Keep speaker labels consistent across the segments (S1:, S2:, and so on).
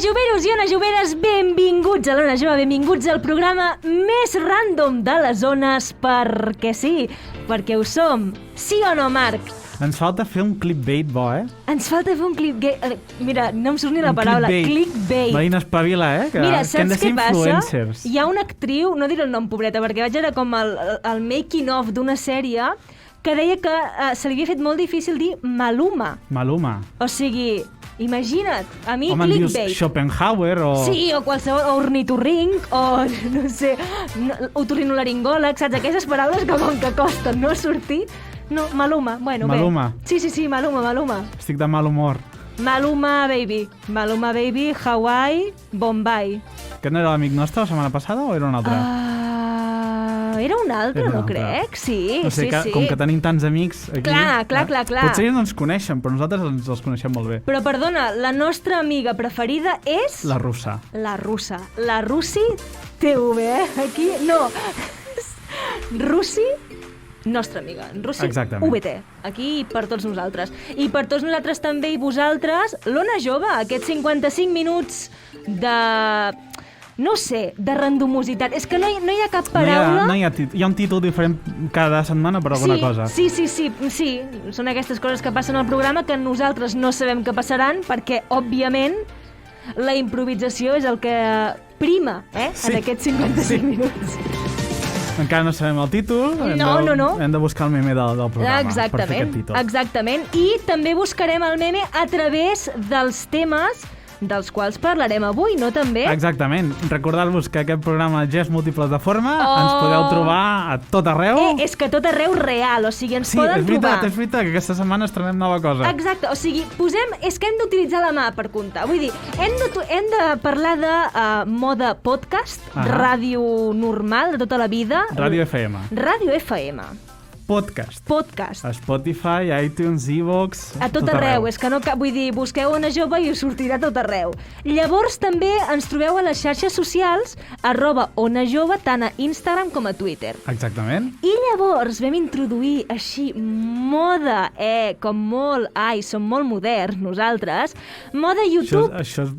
S1: Joveros i Ona Joveres, benvinguts a l'Ona Jove, benvinguts al programa més random de les zones, perquè sí, perquè ho som. Sí o no, Marc?
S2: Ens falta fer un clickbait bo,
S1: Ens falta fer un clickbait. Mira, no em surt ni la paraula. Clickbait.
S2: Marina, espavila, que
S1: Mira,
S2: hem de
S1: saps
S2: ser
S1: què passa?
S2: influencers.
S1: Hi ha una actriu, no diré el nom, pobreta, perquè vaig veure com el making-of d'una sèrie que deia que se li havia fet molt difícil dir Maluma.
S2: Maluma.
S1: O sigui, imagina't, a mi
S2: Home,
S1: clickbait.
S2: em dius Schopenhauer o...
S1: Sí, o qualsevol, o ornitorrinc, o no sé, otorrinolaringòleg, saps? Aquestes paraules que com que costen no sortir. No, Maluma, bueno,
S2: Maluma.
S1: bé. Sí, Maluma.
S2: Estic de mal humor.
S1: Maluma Baby, Hawaii, Bombay.
S2: Que no era l'amic nostre la setmana passada o era un altre?
S1: Era un altre,
S2: Era un
S1: no
S2: altre.
S1: crec? Sí,
S2: No sé,
S1: sí.
S2: com que tenim tants amics aquí...
S1: Clar.
S2: Potser ells no ens coneixen, però nosaltres els coneixem molt bé.
S1: Però perdona, la nostra amiga preferida és...
S2: La russa.
S1: La russa. La Russi TV, Aquí, no. Russi, nostra amiga. Russi,
S2: Exactament.
S1: VT. Aquí per tots nosaltres. I per tots nosaltres també i vosaltres, l'Ona Jove, aquests 55 minuts de... No sé, de randomositat. És que no hi ha cap paraula...
S2: Hi ha un títol diferent cada setmana per alguna cosa.
S1: Sí. Són aquestes coses que passen al programa que nosaltres no sabem que passaran perquè, òbviament, la improvisació és el que prima,
S2: Sí.
S1: en aquests 55 minuts.
S2: Encara no sabem el títol.
S1: No.
S2: Hem de buscar el meme del programa per fer aquest títol.
S1: Exactament. I també buscarem el meme a través dels temes dels quals parlarem avui, no també?
S2: Exactament. Recordar-vos que aquest programa ja és multiplataforma, ens podeu trobar a tot arreu.
S1: És que tot arreu real, o sigui, ens poden trobar.
S2: És veritat, que aquesta setmana estrenem nova cosa.
S1: Exacte, o sigui, és que hem d'utilitzar la mà per comptar. Vull dir, hem de parlar de moda podcast, ràdio normal de tota la vida.
S2: Ràdio FM.
S1: Ràdio FM.
S2: Podcast.
S1: Podcast.
S2: Spotify, iTunes, iVoox...
S1: A tot arreu. És que no vull dir, busqueu Ona Jove i us sortirà a tot arreu. Llavors també ens trobeu a les xarxes socials @Ona Jove, tant a Instagram com a Twitter.
S2: Exactament.
S1: I llavors vam introduir així moda, com molt... Ai, som molt moderns nosaltres. Moda YouTube.
S2: Això és...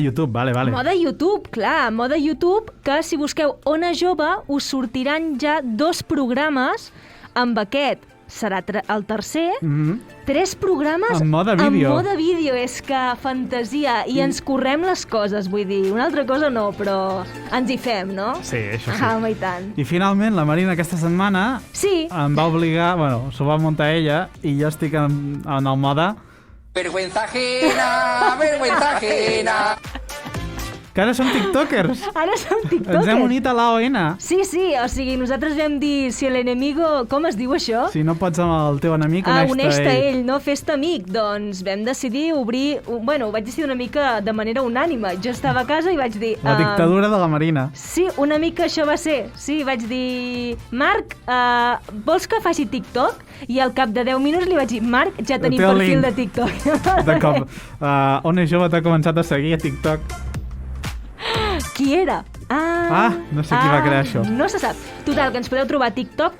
S2: YouTube, vale.
S1: Moda YouTube, clar, moda YouTube, que si busqueu Ona Jove us sortiran ja 2 programes. Amb aquest serà el tercer. 3 programes
S2: en moda vídeo.
S1: En moda vídeo, és que fantasia. I ens correm les coses, vull dir. Una altra cosa no, però ens hi fem, no?
S2: Sí, això sí.
S1: Home, i tant.
S2: I finalment, la Marina aquesta setmana em va obligar... Bueno, s'ho va muntar ella i jo estic en el moda...
S3: Vergüenza ajena.
S2: Que ara som tiktokers. Ens hem unit a l'AON.
S1: Sí, o sigui, nosaltres vam dir si l'enemigo... Com es diu això?
S2: Si no pots amb el teu enemic,
S1: uneix-te ell, no? Fes-te amic. Doncs vam decidir obrir... Bueno, ho vaig decidir una mica de manera unànime. Jo estava a casa i vaig dir...
S2: La dictadura de la Marina.
S1: Sí, una mica això va ser. Sí, vaig dir... Marc, vols que faci TikTok? I al cap de 10 minuts li vaig dir, Marc, ja tenim perfil de TikTok.
S2: De cop, Ona Jove t'ha començat a seguir a TikTok.
S1: Qui era?
S2: No sé qui va crear això.
S1: No se sap. Total, que ens podeu trobar a TikTok.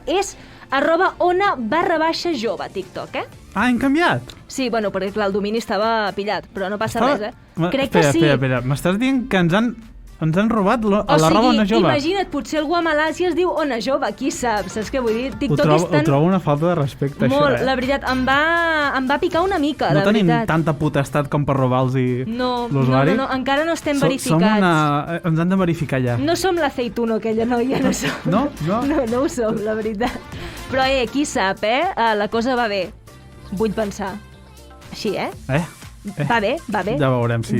S1: És @Ona_jove, TikTok,
S2: Hem canviat?
S1: Sí, bueno, perquè clar, el domini estava pillat, però no passa res, Crec
S2: que
S1: sí.
S2: Espera, m'estàs dient que ens han robat la roba Ona Jove?
S1: Imagina't, potser algú a Malàsia es diu Ona Jove, qui sap? Saps què vull dir? TikTok
S2: Ho trobo una falta de respecte,
S1: molt,
S2: això,
S1: la veritat, em va picar una mica, la veritat.
S2: No tenim tanta potestat com per robar-los l'usuari?
S1: No, encara no estem verificats.
S2: Ens han de verificar ja.
S1: No som l'aceituno, aquella noia, no som.
S2: No?
S1: No ho som, la veritat. Però, qui sap, la cosa va bé. Vull pensar. Així, Va bé.
S2: Ja veurem si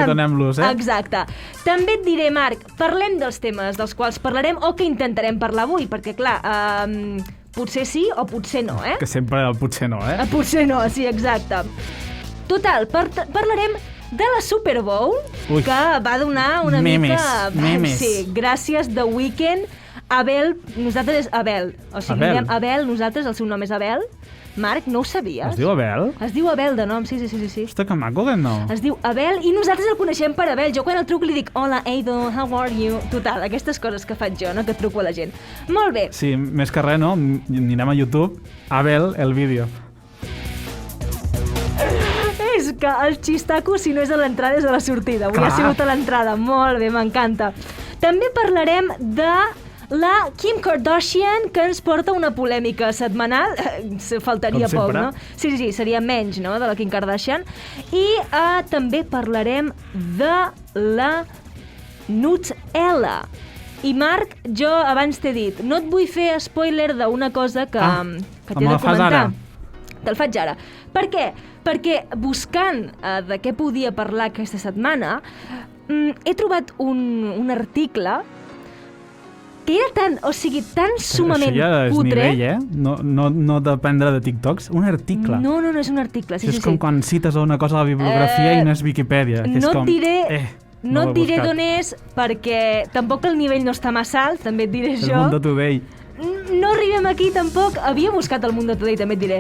S2: donem-los,
S1: Exacte. També et diré, Marc, parlem dels temes dels quals parlarem o que intentarem parlar avui, perquè, clar, potser sí o potser no,
S2: Que sempre el potser no,
S1: Potser no, sí, exacte. Total, parlarem de la Super Bowl, que va donar una mica...
S2: Memes.
S1: Sí, gràcies The Weeknd. Abel, nosaltres és Abel. O sigui, diem Abel, nosaltres, el seu nom és Abel. Marc, no ho sabies?
S2: Es diu Abel?
S1: Es diu Abel de nom, sí.
S2: Hosta, que maco, que no?
S1: Es diu Abel i nosaltres el coneixem per Abel. Jo quan el truco li dic, hola, Eido, how are you? Total, aquestes coses que faig jo, no? Que truco a la gent. Molt bé.
S2: Sí, més que res, no? Anirem a YouTube, Abel, el vídeo.
S1: És que el xistaco, si no és a l'entrada, és a la sortida. Avui
S2: Clar.
S1: ha sigut a l'entrada. Molt bé, m'encanta. També parlarem de la Kim Kardashian, que ens porta una polèmica setmanal. Faltaria
S2: Com
S1: poc,
S2: sempre.
S1: no? Sí, seria menys, no?, de la Kim Kardashian. I també parlarem de la Nutella. I Marc, jo abans t'he dit, no et vull fer spoiler d'una cosa que t'he de comentar. Te'l faig ara. Per què? Perquè buscant de què podia parlar aquesta setmana, he trobat un article que era tan sumament
S2: això ja és
S1: cutre.
S2: nivell, no dependre de TikToks. Un article.
S1: No, és un article. Sí,
S2: és com quan cites una cosa a la bibliografia i no és Wikipedia.
S1: No et diré... No et diré
S2: buscat.
S1: d'on és, perquè tampoc el nivell no està massa alt, també et diré
S2: És
S1: jo.
S2: Mundo Today.
S1: No arribem aquí tampoc. Havia buscat el Mundo Today, també et diré.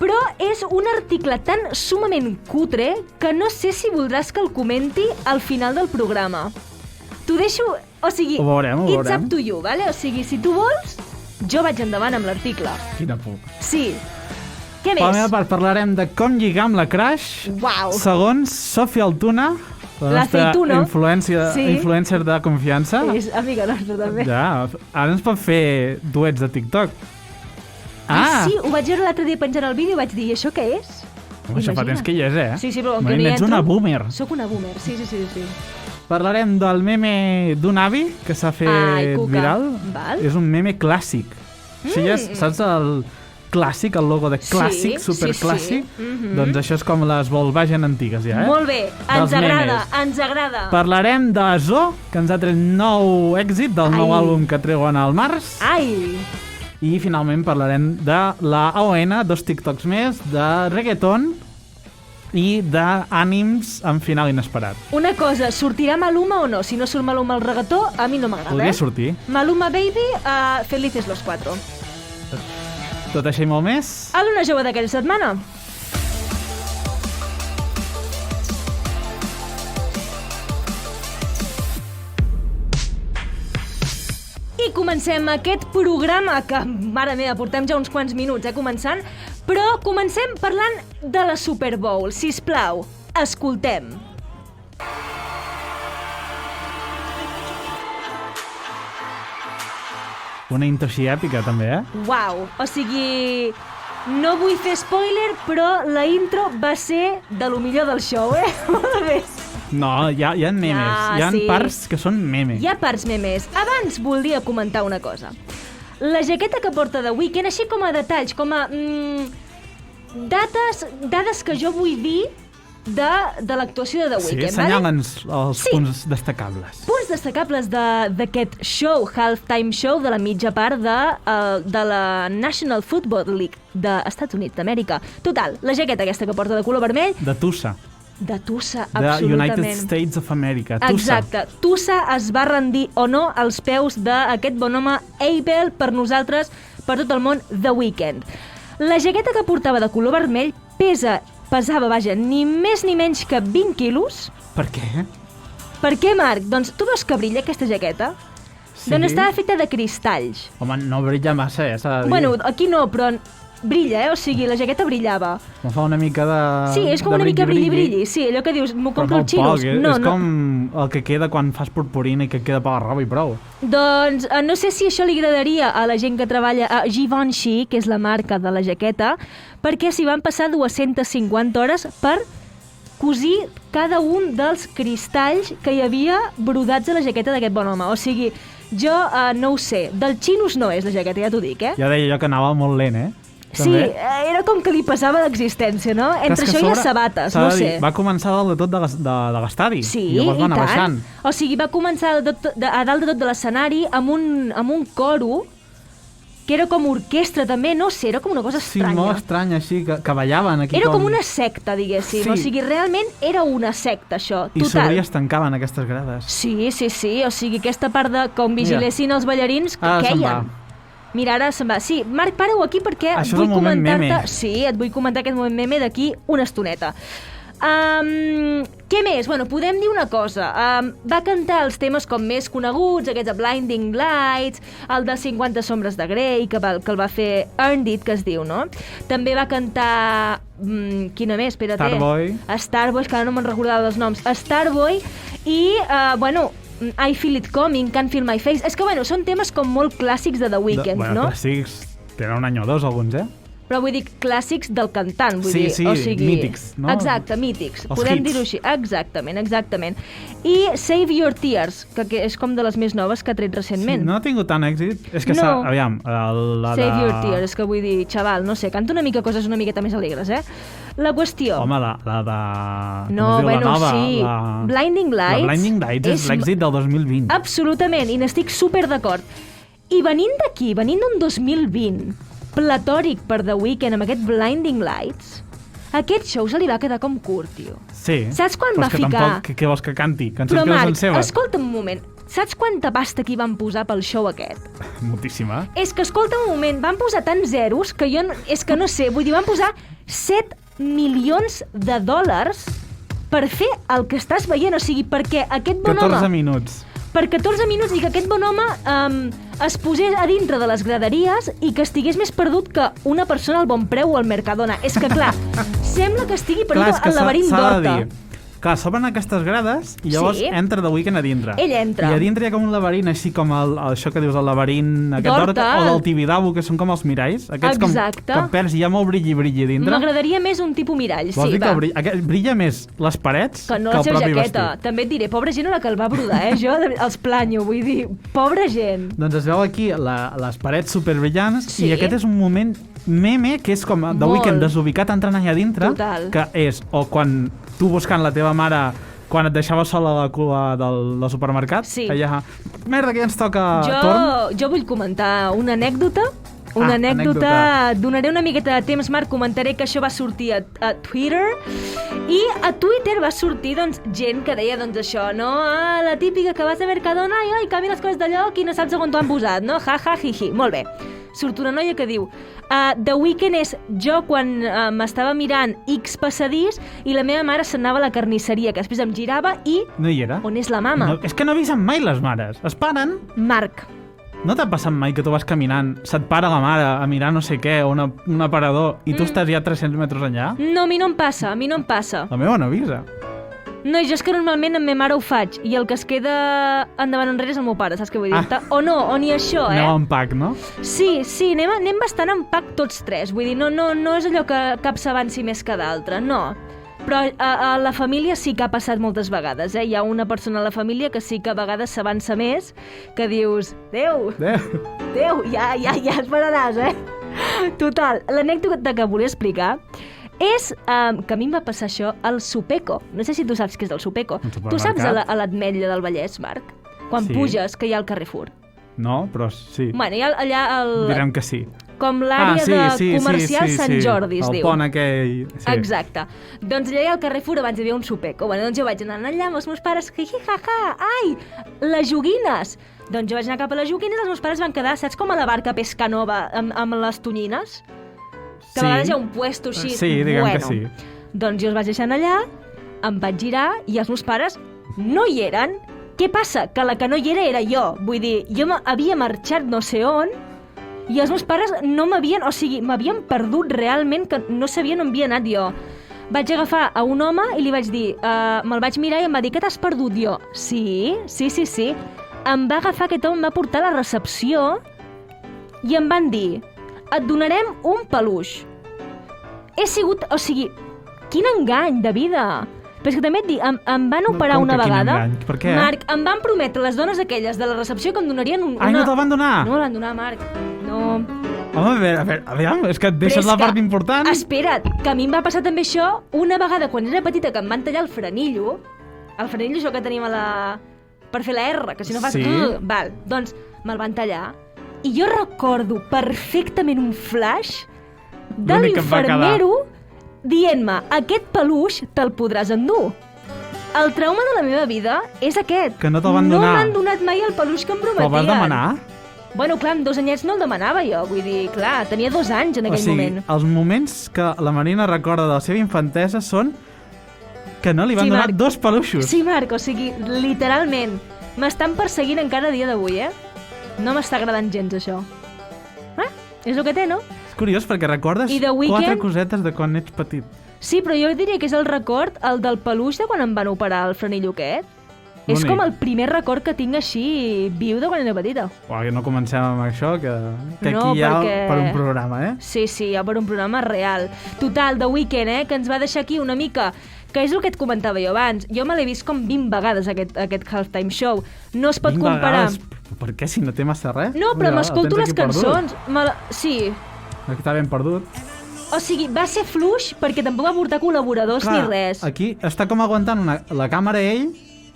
S1: Però és un article tan sumament cutre que no sé si voldràs que el comenti al final del programa. T'ho deixo... O sigui,
S2: ho veurem.
S1: it's up to you, vale? O sigui, si tu vols, jo vaig endavant amb l'article.
S2: Quina por.
S1: Sí. Què
S2: Per la
S1: més?
S2: meva part parlarem de com lligar amb la crush,
S1: Uau.
S2: segons Sofia Altuna, la nostra
S1: L'aceituno.
S2: influencer de confiança.
S1: És amiga nostra, també.
S2: Ja, ara ens pot fer duets de TikTok.
S1: Sí, ho vaig veure l'altre dia penjant el vídeo i vaig dir, i això què és?
S2: Home, això fa temps que hi és,
S1: Sí, però com que no hi
S2: ets
S1: entro...
S2: una boomer.
S1: Soc una boomer, sí.
S2: Parlarem del meme d'un avi que s'ha fet
S1: Cuca.
S2: viral.
S1: Val.
S2: És un meme clàssic. Això ja és, saps el clàssic, el logo de clàssic,
S1: Sí,
S2: superclàssic?
S1: sí.
S2: Doncs això és com les Volkswagen antigues, ja,
S1: Molt bé, ens
S2: Dels
S1: agrada,
S2: memes.
S1: ens agrada.
S2: Parlarem de Zo, que ens ha tret nou èxit del nou àlbum que treuen al març.
S1: Ai!
S2: I finalment parlarem de la AON, 2 TikToks més, de reggaeton i d'ànims amb final inesperat.
S1: Una cosa, sortirà Maluma o no? Si no surt Maluma al reggaetó, a mi no m'agrada,
S2: Podria sortir.
S1: Maluma Baby, felices los cuatro.
S2: Tot això i molt més.
S1: A l'Ona Jove d'aquella setmana. I comencem aquest programa que, mare meva, portem ja uns quants minuts, començant, però comencem parlant de la Super Bowl. Sisplau, escoltem.
S2: Una intro així èpica, també,
S1: Uau, o sigui, no vull fer spoiler, però la intro va ser de lo millor del show, Molt bé.
S2: No, hi ha memes. Hi ha
S1: sí.
S2: parts que són memes.
S1: Hi ha parts memes. Abans volia comentar una cosa. La jaqueta que porta The Weeknd, així com a detalls, com a dades que jo vull dir de l'actuació de The Weeknd.
S2: Sí, assenyala'ns els
S1: Sí.
S2: punts destacables.
S1: Punts destacables d'aquest show, halftime show, de la mitja part de la National Football League dels Estats Units d'Amèrica. Total, la jaqueta aquesta que porta de color vermell,
S2: De Tussa.
S1: de Tussa,
S2: De
S1: absolutament.
S2: United States of America. Tussa.
S1: Exacte. Tussa es va rendir o no als peus d'aquest bon home Abel, per nosaltres, per tot el món, The Weeknd. La jaqueta que portava de color vermell pesava, vaja, ni més ni menys que 20 quilos.
S2: Per què?
S1: Per què, Marc? Doncs tu veus que brilla aquesta jaqueta?
S2: Sí.
S1: Doncs estava feta de cristalls.
S2: Home, no brilla massa, s'ha de dir.
S1: Bueno, aquí no, però brilla, o sigui, la jaqueta brillava.
S2: Em fa una mica de...
S1: Sí, és com
S2: de
S1: una mica brilli-brilli. Sí, allò que dius, m'ho
S2: Però
S1: compro
S2: molt
S1: els xinos.
S2: poc, és com el que queda quan fas purpurina i que queda per la roba i prou.
S1: Doncs no sé si això li agradaria a la gent que treballa a Givenchy, que és la marca de la jaqueta, perquè s'hi van passar 250 hores per cosir cada un dels cristalls que hi havia brodats a la jaqueta d'aquest bon home. O sigui, jo no ho sé. Dels xinos no és la jaqueta, ja t'ho dic,
S2: Ja deia jo que anava molt lent,
S1: Sí, era com que li passava d'existència, no? Entre això i les sabates, no sé.
S2: Va començar dalt de tot de l'estadi.
S1: Sí,
S2: i llavors va anar baixant.
S1: O sigui, va començar a dalt de tot de l'escenari amb un coro que era com orquestra també, no sé, era com una cosa estranya.
S2: Sí, molt estranya, així, que ballaven aquí
S1: Era com una secta, diguéssim.
S2: Sí.
S1: O sigui, realment era una secta, això.
S2: I s'obria i es tancaven aquestes grades.
S1: Sí. O sigui, aquesta part de com vigilessin els ballarins, que
S2: Ara se'n
S1: queien.
S2: va.
S1: Mira, ara se'n va. Sí, Marc, para-ho aquí perquè
S2: Això és
S1: vull
S2: el moment
S1: comentar-te...
S2: meme.
S1: Sí, et vull comentar aquest moment meme d'aquí una estoneta. Què més? Bueno, podem dir una cosa. Va cantar els temes com més coneguts, aquests de Blinding Lights, el de 50 sombres de Grey, que el va fer Earned It, que es diu, no? També va cantar... quina més? Espera't. Starboy, que ara no me'n recordava dels noms. Starboy i, I Feel It Coming, Can't Feel My Face. És que, són temes com molt clàssics de The Weeknd, no?
S2: Clàssics, tenen un any o dos alguns,
S1: Però vull dir clàssics del cantant, vull dir,
S2: o sigui... mítics, no?
S1: Exacte, mítics.
S2: Els
S1: podem
S2: hits.
S1: dir-ho així. Exactament. I Save Your Tears, que és com de les més noves que ha tret recentment.
S2: Sí, no ha tingut tant èxit. És que aviam,
S1: Save Your Tears, és que vull dir, xaval, no sé, canta una mica coses una miqueta més alegres, La qüestió...
S2: Home, la de...
S1: No,
S2: la nova,
S1: sí. Blinding Lights...
S2: La Blinding Lights és l'èxit del 2020.
S1: Absolutament, i n'estic super d'acord. I venint d'aquí, venint d'un 2020... platòric per The Weeknd amb aquest Blinding Lights, aquest show se li va quedar com curt, tio.
S2: Sí.
S1: Saps quan va ficar...
S2: Tampoc, què vols que canti? Cançons
S1: Però,
S2: que no
S1: Marc,
S2: són seves?
S1: escolta'm un moment. Saps quanta pasta que hi van posar pel show aquest?
S2: Moltíssima.
S1: És que, escolta'm un moment, van posar tants zeros que jo... És que no sé, vull dir, van posar 7 milions de dòlars per fer el que estàs veient. O sigui, perquè aquest bon
S2: 14
S1: home...
S2: minuts.
S1: Per 14 minuts i que aquest bon home es posés a dintre de les graderies i que estigués més perdut que una persona al Bon Preu o al Mercadona. És que, clar, sembla que estigui perdut al laberint d'Horta.
S2: Clar, s'obren aquestes grades i llavors entra The Weeknd a dintre.
S1: Ell entra.
S2: I a dintre hi ha com un laberint, així com això que dius, el laberint aquest d'Horta, o del Tibidabo, que són com els miralls. Aquests
S1: exacte.
S2: Com que perds i hi ha molt brilli dintre.
S1: M'agradaria més un tipus mirall,
S2: Vols dir que brilla més les parets que el propi
S1: jaqueta.
S2: vestit.
S1: També et diré, pobra gent a la que el va brodar, Jo els planyo, vull dir, pobra gent.
S2: Doncs es veu aquí les parets superbrillants i aquest és un moment meme que és com The Weeknd desubicat entrant allà dintre.
S1: Total.
S2: Que és, o quan tu buscant la teva mare quan et deixava sola a la cua del supermercat, allà, merda, que ja ens toca torn.
S1: Jo vull comentar una anècdota. Donaré una miqueta de temps, Marc, comentaré que això va sortir a Twitter, i a Twitter va sortir, gent que deia, això, no? La típica que vas a Mercadona i canvia les coses de lloc i no saps on t'ho han posat, no? Ja, ja, hi. Molt bé. Surt una noia que diu The Weeknd és jo quan m'estava mirant X passadís i la meva mare s'anava a la carnisseria, que després em girava i...
S2: No hi era?
S1: On és la mama?
S2: No, és que no avisen mai les mares. Es paren.
S1: Marc.
S2: No t'ha passat mai que tu vas caminant, se't para la mare a mirar no sé què, o un aparador, i tu estàs ja 300 metres enllà?
S1: No, a mi no em passa. La
S2: meva no avisa.
S1: No, jo és que normalment amb ma mare ho faig, i el que es queda endavant enrere és el meu pare, saps què vull dir? O no, o ni això,
S2: Aneu en pack, no?
S1: Sí, anem bastant en pack tots tres, vull dir, no és allò que cap s'avanci més que d'altre, no. Però a la família sí que ha passat moltes vegades, Hi ha una persona a la família que sí que a vegades s'avança més, que dius, Déu, ja esperaràs, Total, l'anècdota que volia explicar és que a mi em va passar això al Supeco. No sé si tu saps què és el Supeco. Tu saps a l'Ametlla del Vallès, Marc? Quan puges, que hi ha el Carrefour.
S2: No, però sí.
S1: Bueno, hi ha allà
S2: Direm que sí.
S1: Com l'àrea comercial Sant Jordi, es diu.
S2: El pont aquell...
S1: Exacte. Doncs allà hi ha el Carrefour, abans hi havia un Supeco. Bueno, doncs jo vaig anar allà amb els meus pares, ai, les joguines! Doncs jo vaig anar cap a les joguines, els meus pares van quedar, saps com a la barca Pescanova amb les tonyines? Que a vegades hi ha un puesto així.
S2: Sí, diguem que sí.
S1: Doncs jo els vaig deixar allà, em vaig girar i els meus pares no hi eren. Què passa? Que la que no hi era jo. Vull dir, jo havia marxat no sé on i els meus pares no m'havien... O sigui, m'havien perdut realment, que no sabien on havia anat jo. Vaig agafar a un home i li vaig dir... me'l vaig mirar i em va dir, que t'has perdut? Jo, sí. Em va agafar aquest home, em va portar a la recepció i em van dir... et donarem un peluix. He sigut... O sigui, quin engany de vida! Però és que també et dic, em van operar una vegada...
S2: Per què?
S1: Marc, em van prometre les dones aquelles de la recepció que em donarien una...
S2: Ai, no te'l van donar?
S1: No me van donar, Marc. No.
S2: Home, a veure, és que et deixes la part important.
S1: Espera't, que a mi em va passar també això una vegada quan era petita, que em van tallar el frenillo això que tenim per fer la R, que si no fas...
S2: Sí.
S1: Val, doncs me'l van tallar. I jo recordo perfectament un flash de l'infermero dient-me, aquest peluix te'l podràs endur. El trauma de la meva vida és aquest.
S2: Que no te'l van donar.
S1: No m'han donat mai el peluix que em prometien.
S2: Te'l vas demanar?
S1: Bueno, clar, amb 2 anyets no el demanava jo. Vull dir, clar, tenia 2 anys en aquell moment.
S2: Els moments que la Marina recorda de la seva infantesa són que no li van donar
S1: Marc.
S2: 2 peluixos.
S1: Sí, Marc, o sigui, literalment, m'estan perseguint encara a dia d'avui, No m'està agradant gens, això. És el que té, no?
S2: És curiós perquè recordes
S1: I The Weeknd?
S2: 4 cosetes de quan ets petit.
S1: Sí, però jo diria que és el record, el del peluix de quan em van operar el frenillo aquest. És
S2: Bonic.
S1: com el primer record que tinc així viu de quan era petita.
S2: Uau, no comencem amb això, que
S1: No,
S2: aquí hi ha
S1: perquè-
S2: per un programa,
S1: Sí, ja per un programa real. Total, The Weeknd, que ens va deixar aquí una mica... Que és el que et comentava jo abans. Jo me l'he vist com 20 vegades, aquest halftime show. No es pot
S2: 20
S1: comparar...
S2: vegades. Per què, si no té massa res?
S1: No, però
S2: Mira,
S1: m'escolto
S2: el
S1: les
S2: tens aquí
S1: cançons. Sí.
S2: Aquí està ben perdut.
S1: O sigui, va ser fluix perquè tampoc va portar col·laboradors ni res.
S2: Aquí està com aguantant la càmera ell,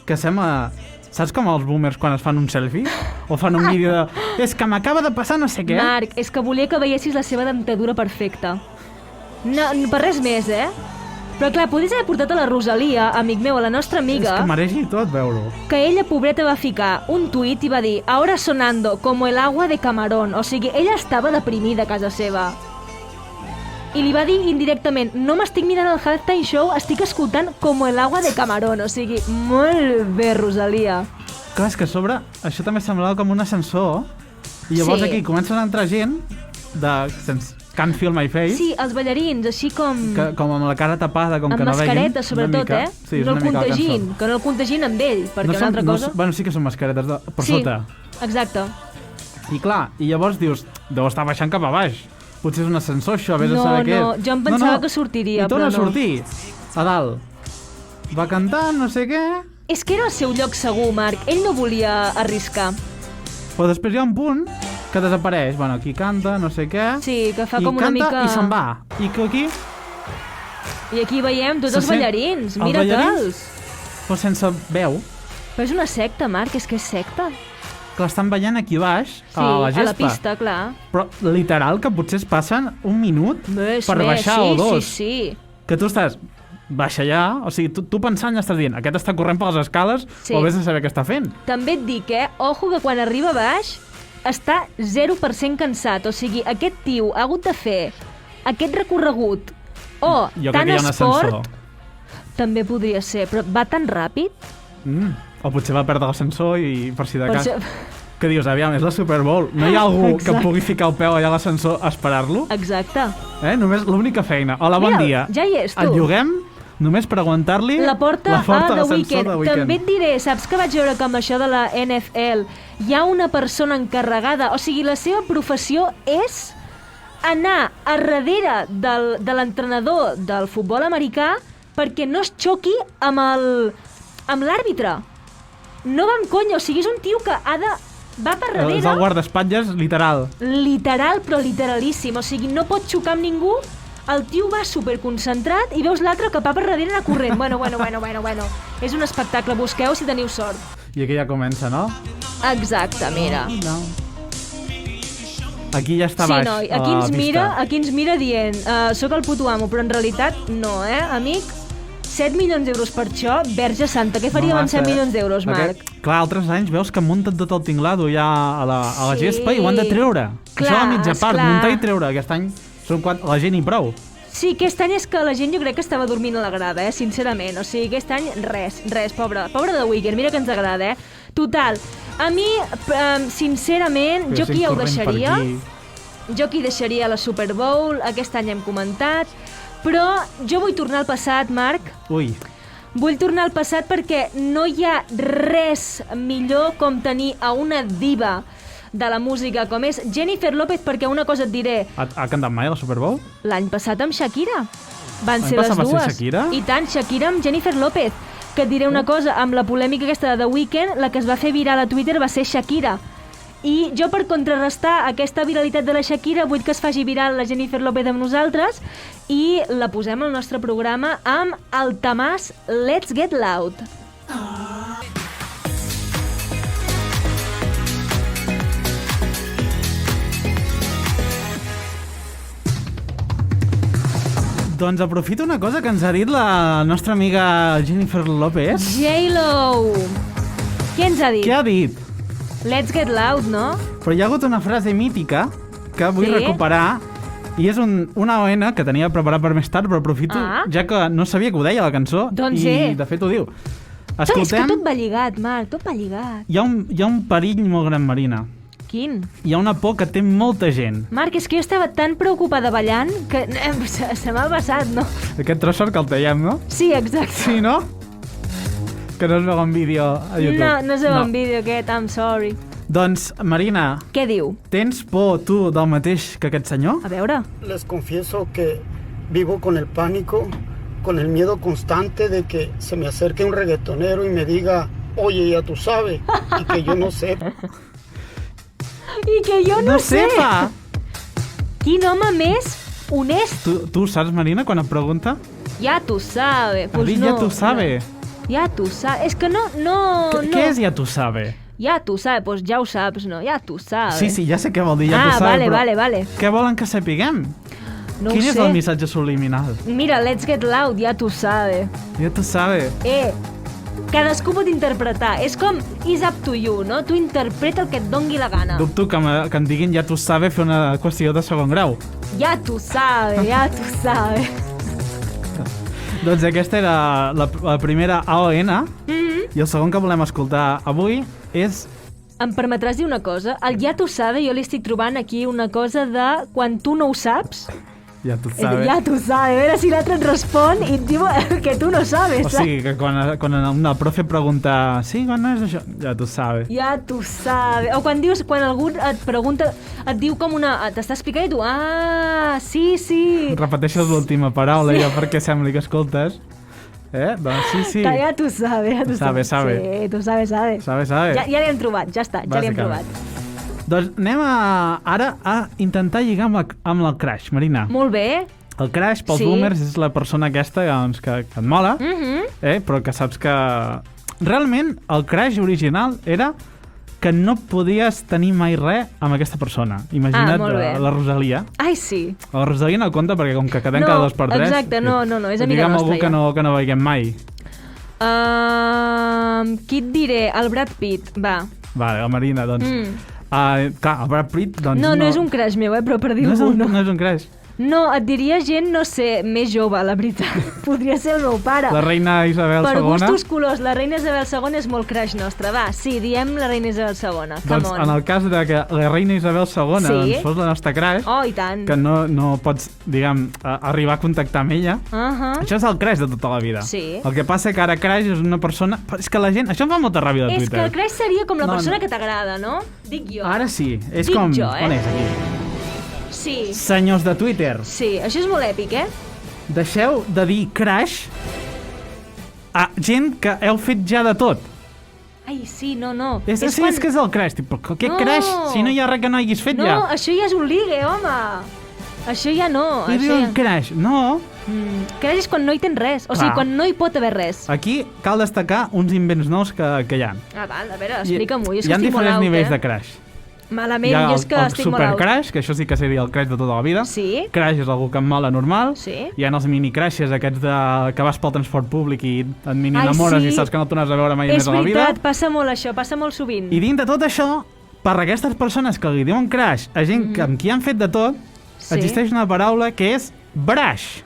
S2: que sembla... Saps com els boomers quan es fan un selfie? O fan un vídeo de... És que m'acaba de passar no sé què.
S1: Marc, és que volia que veiessis la seva dentadura perfecta. No, per res més, Però clar, podries haver portat a la Rosalia, amic meu, a la nostra
S2: És
S1: amiga,
S2: que mereix i tot veure-ho.
S1: que ella, pobreta, va ficar un tuit i va dir «Ahora sonando como el agua de camarón». O sigui, ella estava deprimida a casa seva. I li va dir indirectament «No m'estic mirant el halftime show, estic escoltant como el agua de camarón». O sigui, molt bé, Rosalia.
S2: Clar, és que a sobre això també semblava com un ascensor i llavors
S1: Sí.
S2: aquí comencen a entrar gent de... Can't feel my face.
S1: Sí, els ballarins, així com...
S2: Com amb la cara tapada, com
S1: amb
S2: que no veien.
S1: mascareta, sobretot,
S2: mica. Sí, és
S1: no el
S2: una mica el
S1: contagin,
S2: cançó.
S1: que no el contagin amb ell, perquè una altra cosa...
S2: Bueno, sí que són mascaretes per
S1: sí,
S2: sota.
S1: exacte.
S2: I clar, i llavors dius, deu estar baixant cap a baix. Potser és un ascensor, això, vés a saber què és.
S1: Jo em pensava que sortiria,
S2: I torna
S1: però
S2: a sortir, a dalt. Va cantant, no sé què...
S1: És que era el seu lloc segur, Marc. Ell no volia arriscar.
S2: Però després hi ha un punt que desapareix. Bueno, aquí canta, no sé què...
S1: Sí, que fa
S2: i
S1: com una
S2: canta
S1: mica...
S2: I se'n va. I que aquí...
S1: I aquí veiem tots
S2: Se
S1: els
S2: sent-
S1: ballarins.
S2: els
S1: Mira-te'ls.
S2: Però sense veu.
S1: Però és una secta, Marc, és que és secta.
S2: Que l'estan ballant aquí baix,
S1: Sí,
S2: a la gespa.
S1: a la pista, clar.
S2: Però literal que potser es passen un minut
S1: Més,
S2: per baixar
S1: sí,
S2: o dos.
S1: Sí.
S2: Que tu estàs... Baixa allà, o sigui, tu pensant ja estàs dient aquest està corrent per les escales
S1: Sí.
S2: o vés a saber què està fent.
S1: També et dic, ojo que quan arriba a baix està 0% cansat. O sigui, aquest tio ha hagut de fer aquest recorregut o
S2: Jo crec
S1: tant
S2: que hi ha un
S1: esport...
S2: ascensor.
S1: També podria ser, però va tan ràpid?
S2: O potser va perdre l'ascensor i per si de cas...
S1: Potser-
S2: Que dius, aviam, és la Super Bowl. No hi ha algú que
S1: Exacte.
S2: pugui ficar el peu allà a l'ascensor a esperar-lo?
S1: Exacte.
S2: Només l'única feina. Hola, bon
S1: Mira,
S2: dia.
S1: ja hi és, tu.
S2: El lloguem només per aguantar-li
S1: La porta a The
S2: l'ascensor
S1: Weeknd.
S2: de Weeknd.
S1: També et diré, saps que vaig veure que amb això de la NFL hi ha una persona encarregada, o sigui, la seva professió és anar a darrere de l'entrenador del futbol americà perquè no es xoqui amb l'àrbitre. No va amb conya, o sigui, és un tio que va per
S2: És el
S1: darrere,
S2: guardaespatlles literal.
S1: literal, però literalíssim, o sigui, no pot xocar amb ningú. El tio va superconcentrat i veus l'altre que va per darrere anar corrent. Bueno. És un espectacle, busqueu si teniu sort.
S2: I aquí ja comença, no?
S1: Exacte, mira.
S2: No. Aquí ja està
S1: Sí,
S2: baix.
S1: noi,
S2: a la
S1: aquí ens mira dient soc el puto amo, però en realitat no, amic? 7 milions d'euros per això, Verge Santa, què faríem amb 7 milions d'euros, Marc?
S2: Clar, altres anys veus que munten tot el tinglado ja a la
S1: Sí.
S2: gespa i ho han de treure.
S1: Clar,
S2: Això a mitja part,
S1: esclar.
S2: muntar i treure. Aquest any són la gent i prou.
S1: Sí, aquest any és que la gent jo crec que estava dormint a la grada, sincerament. O sigui, aquest any res, pobre The Weeknd, mira que ens agrada, Total, a mi, sincerament, jo aquí ja ho deixaria. Jo aquí deixaria la Super Bowl, aquest any hem comentat, però jo vull tornar al passat, Marc.
S2: Ui,
S1: Vull tornar al passat perquè no hi ha res millor com tenir a una diva de la música com és Jennifer López, perquè una cosa et diré,
S2: ha cantat mai a la Super Bowl?
S1: l'any passat amb Shakira. Van
S2: L'any
S1: ser les
S2: passat va ser
S1: dues.
S2: Shakira?
S1: I tant, Shakira amb Jennifer López. Que et diré una cosa, amb la polèmica aquesta de The Weeknd, la que es va fer viral a Twitter va ser Shakira. I jo, per contrarrestar aquesta viralitat de la Shakira, vull que es faci viral la Jennifer López amb nosaltres i la posem al nostre programa amb el temàs Let's Get Loud.
S2: Doncs aprofito una cosa que ens ha dit la nostra amiga Jennifer López.
S1: J-Lo! Què ens ha dit?
S2: Què ha dit?
S1: Let's Get Loud, no?
S2: Però hi ha hagut una frase mítica que vull
S1: Sí?
S2: recuperar, I és una ON que tenia preparat per més tard, però aprofito, ja que no sabia que ho deia la cançó,
S1: doncs
S2: i de fet ho diu. Escoltem...
S1: És que tot va lligat, Marc, tot va lligat.
S2: Hi ha un perill molt gran, Marina.
S1: Quin?
S2: Hi ha una por que té molta gent.
S1: Marc, és que jo estava tan preocupada ballant que se m'ha passat, no?
S2: Aquest tros sort que el tallem, no?
S1: Sí, exacte.
S2: Sí, no? Que no es veu en vídeo a YouTube.
S1: No es veu en vídeo aquest, I'm sorry.
S2: Doncs, Marina...
S1: Què diu?
S2: Tens por, tu, del mateix que aquest senyor?
S1: A veure.
S3: Les confieso que vivo con el pánico, con el miedo constante de que se me acerque un reggaetonero y me diga, oye, ya tú sabes, y que yo no sepa.
S1: I que jo no sé.
S2: Sepa!
S1: Quin home més honest.
S2: Tu saps, Marina, quan et pregunta?
S1: Ja tu sabe.
S2: Pues no. Ja tu sabe.
S1: Ja tu sabe. És que no...
S2: Què és ja tu sabe?
S1: Ja tu sabe, pues ja ho saps, no? Ja tu sabe.
S2: Sí, ja sé què vol dir ja tu sabe,
S1: vale.
S2: Què volen que sapiguem?
S1: No
S2: Quin
S1: ho sé.
S2: és el missatge subliminal?
S1: Mira, let's get loud, ja tu sabe.
S2: Ja tu sabe.
S1: Cadascú pot interpretar. És com is up to you, no? Tu interpreta el que et dongui la gana.
S2: Dubto que em diguin ja tu sabe fer una qüestió de segon grau.
S1: Ja tu sabe, ja tu sabe.
S2: Doncs aquesta era la primera AON, i el segon que volem escoltar avui és...
S1: Em permetràs dir una cosa? El ja tu sabe, jo li estic trobant aquí una cosa de quan tu no ho saps...
S2: Ja tu sabe.
S1: Ja tu sabe. A veure si l'altre et respon i et diu que tu no sabes.
S2: O sigui, que quan una profe pregunta sí, quan no és això? Ja tu sabe.
S1: Ja tu sabe. O quan algú et pregunta, et diu com t'està explicant i tu, sí.
S2: Repeteixes l'última paraula ja perquè sembli que escoltes. Doncs sí.
S1: Ja tu sabe.
S2: Sabe.
S1: Sí, tu sabe.
S2: Sabe.
S1: Ja l'hem trobat, ja està, ja l'hem trobat.
S2: Doncs anem ara a intentar lligar amb el crush, Marina.
S1: Molt bé.
S2: El crush, pels boomers, és la persona aquesta doncs, que et mola, però que saps que... Realment, el crush original era que no podies tenir mai res amb aquesta persona. Imagina't la Rosalia.
S1: Ai, sí.
S2: La Rosalia no compta perquè com que quedem cada 2 per 3...
S1: Exacte, no, és amiga nostra.
S2: Diguem algú que no veiem mai.
S1: Qui et diré? El Brad Pitt, va.
S2: Vale, la Marina, doncs... Clar, el Brad Pitt, doncs...
S1: No és un crush meu, però per dir algú, no.
S2: No és un crush.
S1: No, et diria gent, no sé, més jove, la veritat. Podria ser el meu pare.
S2: La reina Isabel II.
S1: Per gustos colors, la reina Isabel II és molt crush nostre. Va, sí, diem la reina Isabel II.
S2: Doncs en el cas de que la reina Isabel II doncs, fos la nostra crush,
S1: i tant.
S2: Que no pots, diguem, arribar a contactar amb ella, això és el crush de tota la vida.
S1: Sí.
S2: El que passa que ara crush és una persona... És que la gent... Això em fa molta ràbia de Twitter.
S1: És que el crush seria com la persona que t'agrada, no? Dic jo.
S2: Ara sí. És
S1: Dic
S2: com...
S1: jo,
S2: On és aquí?
S1: Sí.
S2: Senyors de Twitter.
S1: Sí, això és molt èpic,
S2: Deixeu de dir crush a gent que heu fet ja de tot.
S1: Ai, sí, no.
S2: És que és el crush. Què crush? Si no hi ha res que no hagis fet ja.
S1: No, això ja és un ligue, home. Això ja no.
S2: Qui diu un crush? No.
S1: Crush és quan no hi tens res. O sigui, quan no hi pot haver res.
S2: Aquí cal destacar uns invents nous que hi ha.
S1: Val, a veure, explica'm-ho.
S2: Hi ha diferents nivells de crush.
S1: Malament, jo és que estic molt out.
S2: Hi ha el super crush, que això sí que seria el crush de tota la vida.
S1: Sí.
S2: Crush és algú que em mola normal.
S1: Sí.
S2: Hi ha els mini crushes, aquests que vas pel transport públic i et mini enamores i saps que no tornes a veure mai més a la vida.
S1: És veritat, passa molt això, passa molt sovint.
S2: I dins de tot això, per aquestes persones que li diuen crush a gent amb qui han fet de tot, existeix una paraula que és brush.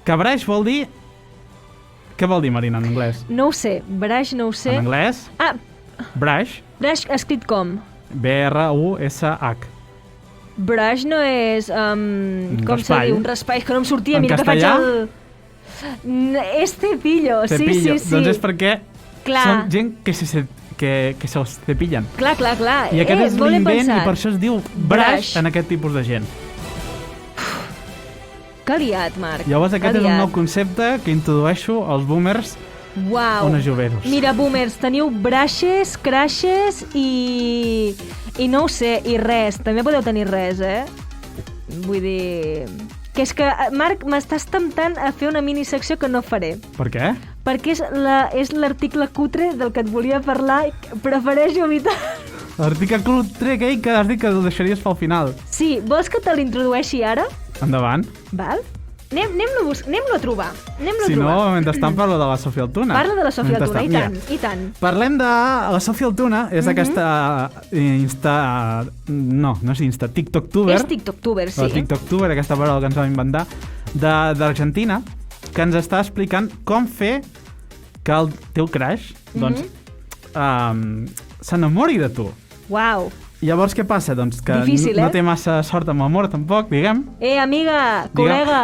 S2: Que brush vol dir... Què vol dir, Marina, en anglès?
S1: No ho sé, brush no ho sé.
S2: En anglès? Brush.
S1: Brush escrit com?
S2: B-R-U-S-H.
S1: Brush no és... com se diu? Un raspall. És que no em sortia.
S2: En
S1: mira
S2: castellà?
S1: És cepillo. Sí.
S2: Doncs és perquè són gent que se'ls cepillen.
S1: Clar.
S2: I aquest és l'invent i per això es diu brush en aquest tipus de gent.
S1: Que liat, Marc.
S2: Llavors aquest és un nou concepte que introdueixo als boomers.
S1: Uau.
S2: Unes joveros.
S1: Mira, boomers, teniu brushes, crashes i no ho sé, i res. També podeu tenir res, Vull dir... Que és que, Marc, m'estàs temptant a fer una minisecció que no faré.
S2: Per què?
S1: Perquè és l'article cutre del que et volia parlar i prefereixo evitar.
S2: L'article cutre aquell que has dit que el deixaries pel final.
S1: Sí, vols que te l'introdueixi ara?
S2: Endavant.
S1: Val? Anem-lo a trobar.
S2: Si no, mentrestant parlo de la Sofia Altuna.
S1: Parla de la Sofia Altuna, i tant,
S2: Mira,
S1: i tant.
S2: Parlem de la Sofia Altuna, és aquesta No és Insta, TikToktuber.
S1: És TikToktuber, sí.
S2: La TikToktuber, aquesta paraula que ens vam inventar, d'Argentina, que ens està explicant com fer que el teu crush, doncs, s'enamori de tu.
S1: Uau.
S2: Llavors, què passa? Doncs que
S1: Difícil,
S2: no té massa sort amb l'amor, tampoc, diguem.
S1: Amiga, col·lega.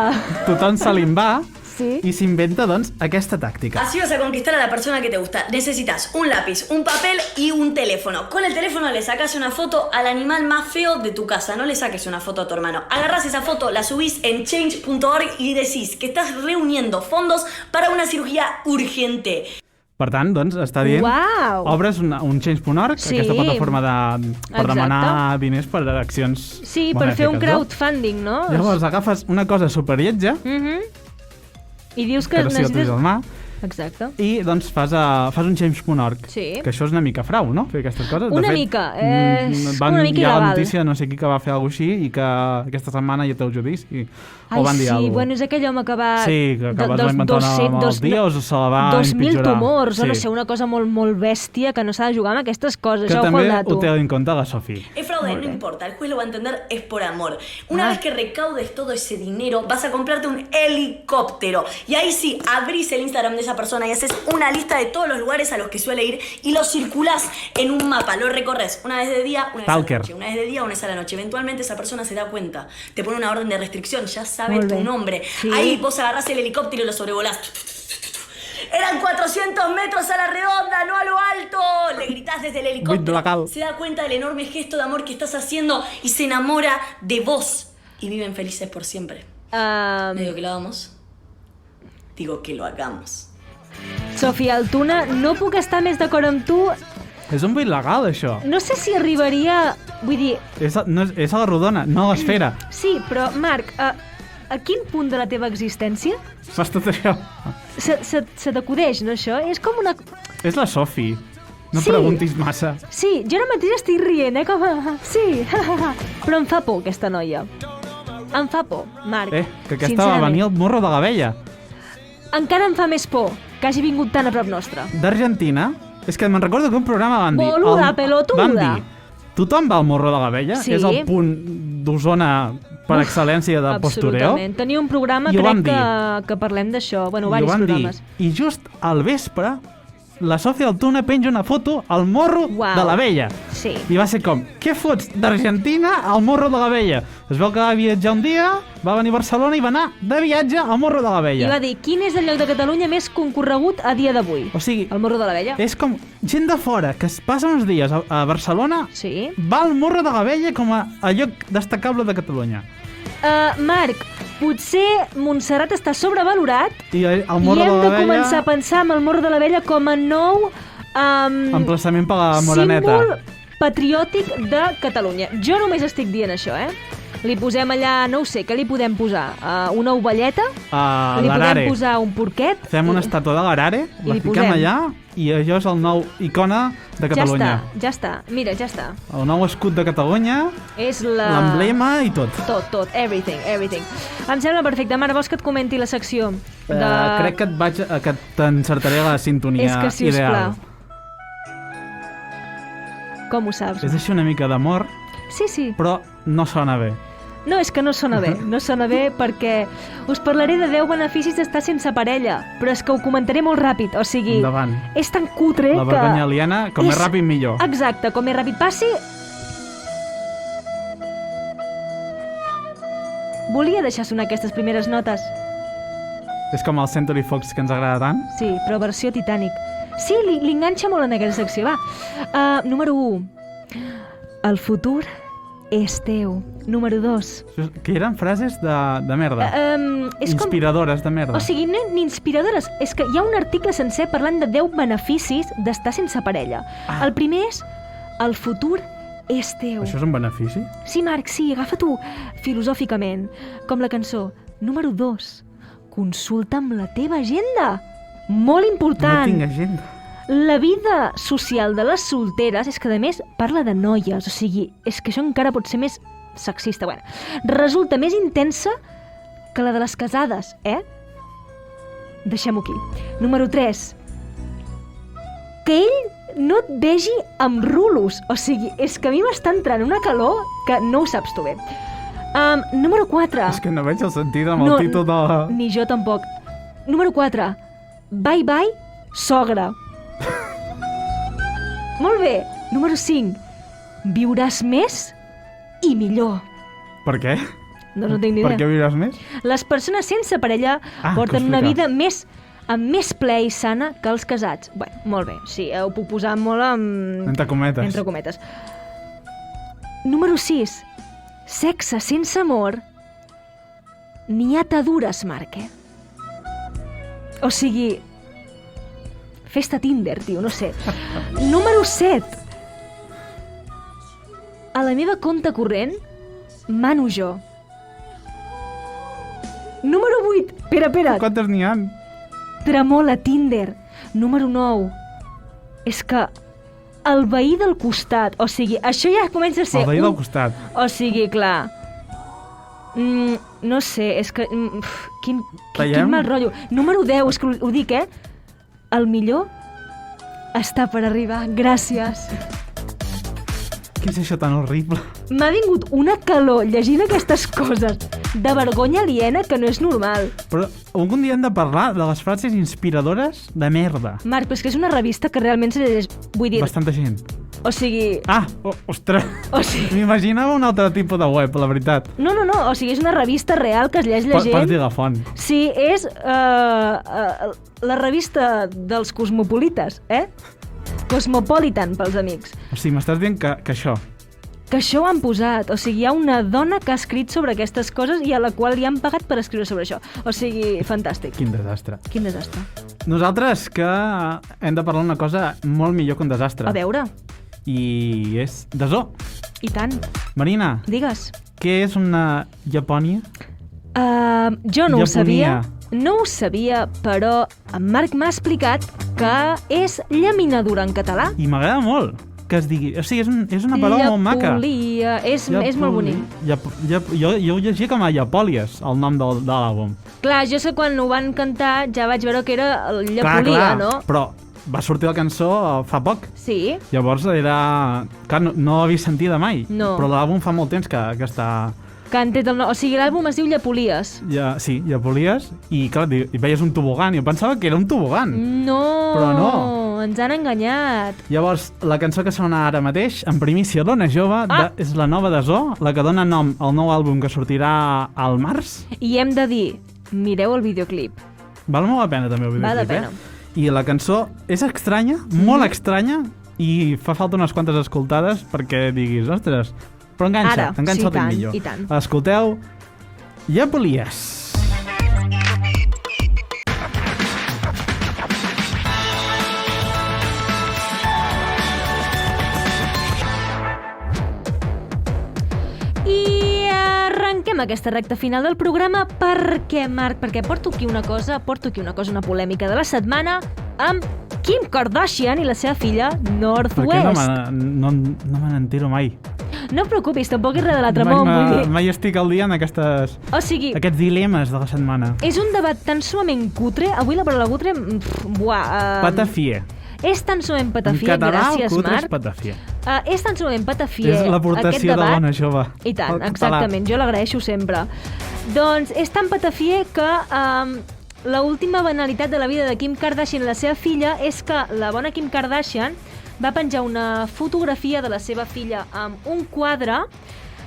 S2: Tothom se li va
S1: Sí.
S2: i s'inventa, doncs, aquesta tàctica.
S4: Así vas a conquistar a la persona que te gusta. Necesitas un lápiz, un papel y un teléfono. Con el teléfono le sacas una foto al animal más feo de tu casa. No le saques una foto a tu hermano. Agarrás esa foto, la subís en change.org y decís que estás reuniendo fondos para una cirugía urgente.
S2: Per tant, doncs, està dient...
S1: Uau!
S2: Obres un change.org,
S1: Sí.
S2: aquesta plataforma per demanar diners per a accions
S1: Sí, per fer un
S2: benèfiques, no?
S1: crowdfunding, no?
S2: Llavors agafes una cosa superlletja,
S1: I dius que
S2: que no sigui el teu germà,
S1: Exacte.
S2: i doncs fas un change.org.
S1: Sí.
S2: Que això és una mica frau, no? Fer aquestes coses.
S1: Una mica, és una mica
S2: hi ha la
S1: il·legal.
S2: notícia de no sé qui que va fer alguna cosa així i que aquesta setmana ja té el judici. O van dir
S1: sí,
S2: alguna cosa.
S1: bueno, és aquell home que va...
S2: Sí, que es va inventar una malaltia o se la va
S1: 2.000
S2: empitjorar.
S1: tumors, o
S2: Sí.
S1: no sé, una cosa molt, molt bèstia que no s'ha de jugar amb aquestes coses.
S2: Que
S1: Això
S2: també
S1: ho dato.
S2: ho té en compte la Sofia.
S4: Es fraude, no importa, el juez lo va a entender, es por amor. Una vez que recaudes todo ese dinero, vas a comprarte un helicóptero. Y ahí sí, abrís el Instagram de esa persona y haces una lista de todos los lugares a los que suele ir y lo circulás en un mapa. Lo recorres una vez de día, una vez a la
S2: Stalker.
S4: noche, una vez de día, una vez a la noche. Eventualmente esa persona se da cuenta, te pone una orden de restricción, ya sabe
S1: Muy
S4: tu
S1: bien.
S4: nombre.
S1: Sí.
S4: Ahí vos agarrás el helicóptero y lo sobrevolás. Eran 400 metros a la redonda, no a lo alto. Le gritás desde el helicóptero.
S2: Legal.
S4: Se da cuenta del enorme gesto de amor que estás haciendo y se enamora de vos. Y viven felices por siempre. No digo que lo hagamos, digo que lo hagamos.
S1: Sofia Altuna, no puc estar més d'acord amb tu.
S2: És un buit legal, això.
S1: No sé si arribaria... Vull dir,
S2: És a la rodona, no a l'esfera.
S1: sí, però, Marc, a quin punt de la teva existència
S2: Fas tot això.
S1: se t'acudeix, no, això? És com una...
S2: És la Sofi. No
S1: Sí.
S2: preguntis massa.
S1: Sí, jo ara mateix estic rient, com a... Sí, però em fa por, aquesta noia. Em fa por, Marc.
S2: Que aquesta va venir al morro de l'abella.
S1: Encara em fa més por que hagi vingut tan a prop nostre.
S2: D'Argentina. És que me'n recordo que un programa van dir...
S1: Boluda, pelotuda.
S2: Van dir, tothom va al morro de l'abella,
S1: Sí.
S2: que és el punt d'Osona per excel·lència de postureo.
S1: Absolutament. Tenia un programa,
S2: I ho vam
S1: crec que parlem d'això. Bueno,
S2: I ho
S1: diversos
S2: van
S1: programes.
S2: dir. I just al vespre, la Sofia Altuna penja una foto al morro
S1: Uau.
S2: de l'abella.
S1: Sí.
S2: I va ser com, què fots d'Argentina al morro de l'abella? Es veu que va viatjar un dia, va venir a Barcelona i va anar de viatge al morro de
S1: I
S2: l'abella.
S1: va dir, quin és el lloc de Catalunya més concorregut a dia d'avui?
S2: O sigui,
S1: El Morro de l'Abella?
S2: és com gent de fora que es passa uns dies a Barcelona,
S1: Sí.
S2: va al morro de l'abella com a lloc destacable de Catalunya.
S1: Marc, potser Montserrat està sobrevalorat
S2: I el
S1: i
S2: morro
S1: hem
S2: de
S1: de
S2: l'abella,
S1: començar a pensar en el Morro de l'Abella com a nou
S2: emplaçament per la Moreneta.
S1: símbol patriòtic de Catalunya. Jo només estic dient això, Li posem allà, no ho sé, què li podem posar? Una ovelleta?
S2: A
S1: Li podem
S2: l'Arare.
S1: posar un porquet?
S2: Fem una estàtua de l'Arare,
S1: I
S2: la
S1: li
S2: fiquem
S1: posem.
S2: allà i això és el nou icona de Catalunya.
S1: Ja està. Mira, ja està.
S2: El nou escut de Catalunya,
S1: És la...
S2: l'emblema i tot.
S1: Tot, everything. Em sembla perfecte. Mare, vols que et comenti la secció?
S2: Crec que t'encertaré la sintonia
S1: És que, si us
S2: ideal.
S1: plau. Com ho saps?
S2: És així una mica d'amor,
S1: Sí.
S2: però no sona bé.
S1: No, és que no sona bé. No sona bé perquè us parlaré de 10 beneficis d'estar sense parella, però és que ho comentaré molt ràpid. O sigui,
S2: Endavant.
S1: és tan cutre
S2: La
S1: que...
S2: vergonya aliena, com més ràpid millor.
S1: Exacte, com més ràpid passi... Volia deixar sonar aquestes primeres notes.
S2: És com el Century Fox que ens agrada tant.
S1: Sí, però versió Titanic. Sí, li enganxa molt en aquesta secció, va. Número 1. El futur és teu. Número 2.
S2: Que eren frases de merda.
S1: És
S2: Inspiradores de merda.
S1: O sigui, no ni inspiradores. És que hi ha un article sencer parlant de 10 beneficis d'estar sense parella. El primer és el futur és teu.
S2: Això és un benefici?
S1: Sí, Marc, sí, agafa-t'ho filosòficament. Com la cançó. Número 2. Consulta amb la teva agenda. Molt important.
S2: No tinc agenda.
S1: La vida social de les solteres és que, a més, parla de noies. O sigui, és que això encara pot ser més sexista. Bueno, resulta més intensa que la de les casades, Deixem-ho aquí. Número 3. Que ell no et vegi amb rulos. O sigui, és que a mi m'està entrant una calor que no ho saps tu bé. Número 4.
S2: És que no veig el sentit amb el títol de...
S1: Ni jo tampoc. Número 4. Bye bye, sogra. Molt bé. Número 5. Viuràs més i millor.
S2: Per què?
S1: No tinc ni idea.
S2: Per què viuràs més?
S1: Les persones sense parella porten una vida amb més ple i sana que els casats. Bé, molt bé. Sí, ho puc posar molt amb...
S2: Entre cometes.
S1: Entre cometes. Número 6. Sexe sense amor ni atadures, Marque. O sigui... Festa Tinder, tio, no sé. Número 7. A la meva compte corrent mano jo. Número 8. Espera.
S2: Quantes n'hi ha?
S1: Tremola Tinder. Número 9. És que el veí del costat, o sigui, això ja comença a ser...
S2: El veí del costat.
S1: O sigui, clar... no sé, és que... Quin mal rotllo. Número 10, és que ho dic, El millor està per arribar. Gràcies.
S2: Què és això tan horrible?
S1: M'ha vingut una calor llegint aquestes coses de vergonya aliena que no és normal.
S2: Però algun dia hem de parlar de les frases inspiradores de merda.
S1: Marc, però és que és una revista que realment se llegeix... Vull dir...
S2: Bastanta gent.
S1: O sigui...
S2: Ostres! M'imaginava un altre tipus de web, la veritat.
S1: No, o sigui, és una revista real que es llegeix la gent...
S2: Pots dir la font.
S1: Sí, és la revista dels cosmopolites, Cosmopolitan, pels amics.
S2: O sigui, m'estàs dient que això...
S1: Que això ho han posat. O sigui, hi ha una dona que ha escrit sobre aquestes coses i a la qual li han pagat per escriure sobre això. O sigui, fantàstic.
S2: Quin desastre.
S1: Quin desastre.
S2: Nosaltres que hem de parlar una cosa molt millor que un desastre.
S1: A veure.
S2: I és de zoo.
S1: I tant.
S2: Marina.
S1: Digues.
S2: Què és una Japònia?
S1: Jo no ho sabia. No ho sabia, però en Marc m'ha explicat que és llaminadura en català.
S2: I m'agrada molt que es digui... O sigui, és una paraula molt maca.
S1: Llapolia. És molt bonic.
S2: Jo ho llegia com a Llapòlies, el nom de l'àlbum.
S1: Clar, jo sé quan ho van cantar ja vaig veure que era el Llapolia,
S2: clar,
S1: no?
S2: Però va sortir la cançó fa poc.
S1: Sí.
S2: Llavors era... Clar, no l'havia sentida mai.
S1: No.
S2: Però l'àlbum fa molt temps que està...
S1: Que han tret el nom. O sigui, l'àlbum es diu Llapolies.
S2: Sí, Llapolies. I clar, i veies un tobogan. I jo pensava que era un tobogan.
S1: No.
S2: Però no.
S1: Ens han enganyat.
S2: Llavors, la cançó que sona ara mateix, en primícia Dona Jove, és la nova de Zoo, la que dona nom al nou àlbum que sortirà al març.
S1: I hem de dir, mireu el videoclip.
S2: Val molt la pena també el videoclip,
S1: Val la pena.
S2: I la cançó és estranya, molt estranya, i fa falta unes quantes escoltades perquè diguis, ostres, però enganxa el temps millor.
S1: I tant.
S2: Escolteu Llapolies.
S1: I arrenquem aquesta recta final del programa perquè, Marc, porto aquí una cosa, una polèmica de la setmana amb Kim Kardashian i la seva filla North West.
S2: Per què no me n'entero mai?
S1: No et preocupis, tampoc és res de l'altre món, vull dir.
S2: Mai estic al dia en aquests dilemes de la setmana.
S1: És un debat tan sumament cutre, avui la paraula cutre...
S2: Patafie.
S1: És tan sumament patafie,
S2: gràcies, Marc.
S1: En català, el cutre
S2: és patafie.
S1: És tan sumament patafie,
S2: és l'aportació de Dona Jove.
S1: I tant, exactament, jo l'agraeixo sempre. Doncs és tan patafie que l'última banalitat de la vida de Kim Kardashian i la seva filla és que la bona Kim Kardashian va penjar una fotografia de la seva filla amb un quadre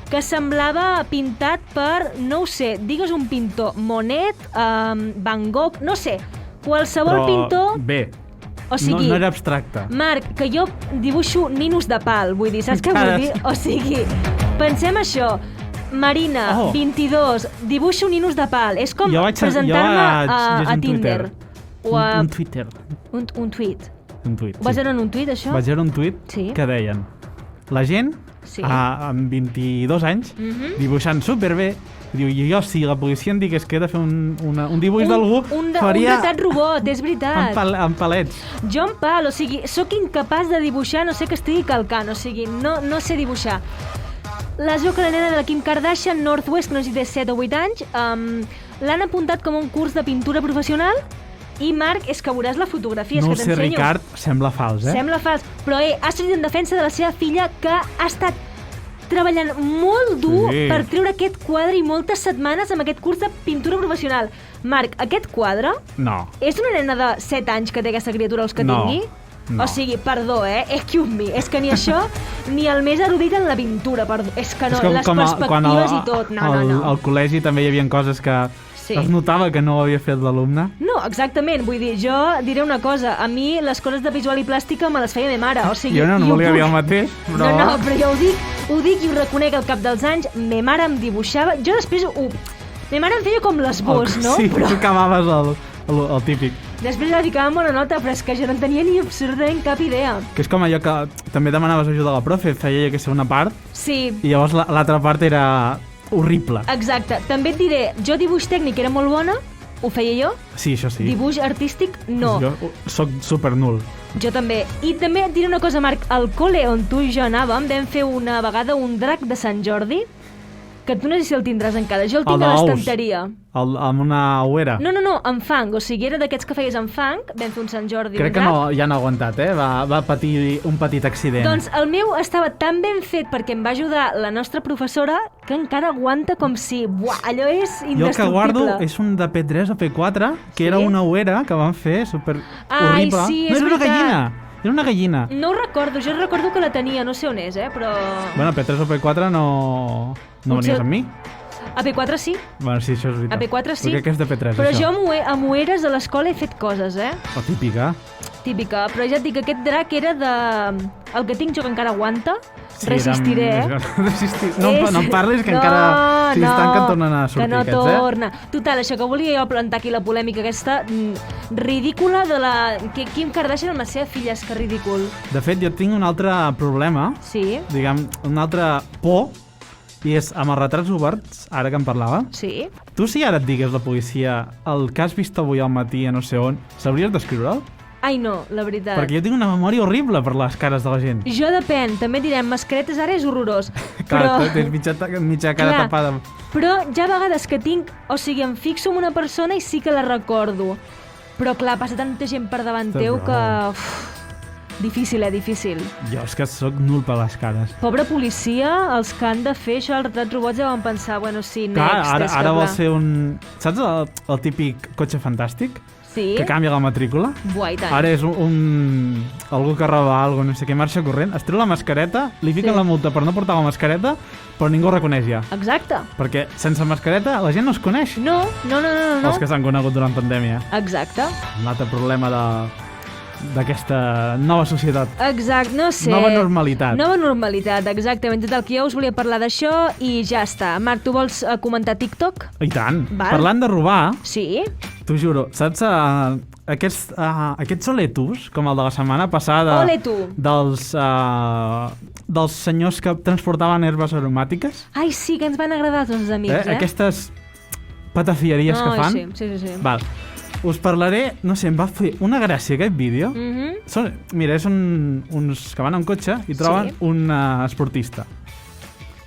S1: que semblava pintat per, no ho sé, digues un pintor, Monet, Van Gogh, no sé, qualsevol pintor...
S2: Bé,
S1: o sigui,
S2: no era abstracte.
S1: Marc, que jo dibuixo ninos de pal, vull dir, saps què vull dir? O sigui, pensem això, Marina, 22, dibuixo ninos de pal, és com presentar-me a Tinder.
S2: Un Twitter.
S1: Un tweet.
S2: Un tuit,
S1: Vas veure en un tuit, això?
S2: Vaig veure un tuit que deien la gent, amb 22 anys, dibuixant superbé, diu, jo si la policia em digués que he de fer un dibuix d'algú, faria...
S1: Un retrat robot, és veritat.
S2: Amb palets.
S1: Jo en pal, o sigui, sóc incapaç de dibuixar, no sé que estigui calcant, o sigui, no sé dibuixar. La veu que la nena de la Kim Kardashian, North West, que no sé si té 7 o 8 anys, l'han apuntat com un curs de pintura professional i, Marc, és que veuràs la fotografia,
S2: No
S1: és
S2: ho
S1: que
S2: sé,
S1: t'ensenyo.
S2: Ricard, sembla fals, eh?
S1: Sembla fals, però ha sortit en defensa de la seva filla que ha estat treballant molt dur
S2: Sí.
S1: per treure aquest quadre i moltes setmanes amb aquest curs de pintura professional. Marc, aquest quadre
S2: No.
S1: és una nena de 7 anys que té aquesta criatura, els que
S2: No.
S1: tingui?
S2: No.
S1: O sigui, perdó, excuse me, és que ni això, ni el més erudit en la pintura, perdó. És que no,
S2: És com,
S1: les
S2: quan
S1: perspectives i tot, no.
S2: Al col·legi també hi havia coses que
S1: Sí.
S2: es notava que no ho havia fet l'alumne.
S1: No, exactament, vull dir, jo diré una cosa, a mi les coses de visual i plàstica me les feia me mare, o sigui...
S2: Jo no
S1: i ho
S2: volia
S1: puc-
S2: dir el mateix, però...
S1: No, però jo ho dic i ho reconec al cap dels anys, me mare em dibuixava, jo després me mare em feia com l'esbós, no?
S2: Sí,
S1: Però
S2: tu acabaves el típic.
S1: després la ficava amb bona nota, però és que jo no en tenia ni absolutament cap idea.
S2: Que és com allò que també demanaves ajuda a la profe, feia jo que sé una part,
S1: Sí,
S2: i llavors l'altra part era horrible.
S1: exacte. També et diré, jo dibuix tècnic era molt bona, ho feia jo,
S2: Sí, això sí.
S1: dibuix artístic no.
S2: Jo soc super nul.
S1: Jo també. I també et diré una cosa, Marc, al col·le on tu i jo anàvem vam fer una vegada un drac de Sant Jordi, que tu no sé si el tindràs encara, jo el tinc a
S2: d'ous.
S1: l'estanteria.
S2: Amb una ouera.
S1: No, amb fang, o sigui, era d'aquests que feies amb fang, vam fer un Sant Jordi,
S2: Crec
S1: un
S2: que
S1: drac.
S2: no, ja no ha aguantat, eh? Va patir un petit accident.
S1: Doncs el meu estava tan ben fet perquè em va ajudar la nostra professora que encara aguanta com si... Buah, allò és
S2: Jo el que
S1: indestructible.
S2: guardo és un de P3 o P4, que era una ouera que van fer super
S1: Ai,
S2: horrible.
S1: sí,
S2: no,
S1: és
S2: era una
S1: veritat.
S2: gallina. Era una gallina.
S1: No ho recordo, jo recordo que la tenia, no sé on és, però...
S2: Bueno, P3 o P4 no
S1: Potser-
S2: venies amb mi.
S1: A P4 sí,
S2: Bueno, sí, això és veritat.
S1: a P4 sí.
S2: Perquè que és de P3,
S1: però
S2: això.
S1: jo amb Moeres a l'escola he fet coses,
S2: La típica.
S1: Típica, però ja et dic, aquest drac era de... El que tinc jo que encara aguanta,
S2: Sí,
S1: resistiré,
S2: No em parlis, que encara... Si estan que tornen a sortir
S1: que no
S2: aquests,
S1: torna. Total, això que volia jo plantar aquí la polèmica aquesta ridícula de la... Kim Kardashian amb la seva filla, és que ridícul.
S2: De fet, jo tinc un altre problema,
S1: Sí,
S2: diguem, un altre por, i és amb els retrats oberts, ara que en parlava.
S1: sí.
S2: Tu, si ara et digués la policia el que has vist avui al matí a no sé on, sabries descriure'l?
S1: Ai, no, la veritat.
S2: Perquè jo tinc una memòria horrible per les cares de la gent.
S1: Jo depèn, també direm, mascaretes ara és horrorós.
S2: Clar, tens mitja cara
S1: Clar,
S2: tapada.
S1: Però hi ha vegades que tinc... O sigui, em fixo en una persona i sí que la recordo. Però clar, passa tanta gent per davant
S2: Té
S1: teu
S2: raó.
S1: que... Difícil, difícil.
S2: Jo és que sóc nul per les cares.
S1: Pobre policia, els que han de fer això, els retrats robots, ja van pensar, bueno, sí, next.
S2: Clar,
S1: és que
S2: ara vol
S1: clar.
S2: ser un... Saps el típic cotxe fantàstic?
S1: Sí?
S2: Que canvia la matrícula?
S1: Buah, i tant.
S2: Ara és algú que roba alguna cosa, no sé què, marxa corrent, es treu la mascareta, li fiquen
S1: Sí.
S2: la multa per no portar la mascareta, però ningú ho reconeix ja.
S1: Exacte.
S2: Perquè sense mascareta la gent no es coneix.
S1: No.
S2: Els que s'han conegut durant pandèmia.
S1: Exacte.
S2: Un altre problema d'aquesta nova societat.
S1: Exacte, no sé.
S2: Nova normalitat.
S1: Nova normalitat, exactament. Total, que jo us volia parlar d'això i ja està. Marc, tu vols comentar TikTok?
S2: I tant.
S1: Val.
S2: Parlant de robar,
S1: Sí?
S2: t'ho juro, saps aquests oletus, com el de la setmana passada,
S1: Ole tu.
S2: dels senyors que transportaven herbes aromàtiques?
S1: Ai, sí, que ens van agradar els nostres amics,
S2: Aquestes patafieries que fan.
S1: Sí.
S2: Val. Us parlaré, no sé, em va fer una gràcia aquest vídeo. Mira, són uns que van en cotxe i troben
S1: Sí.
S2: un esportista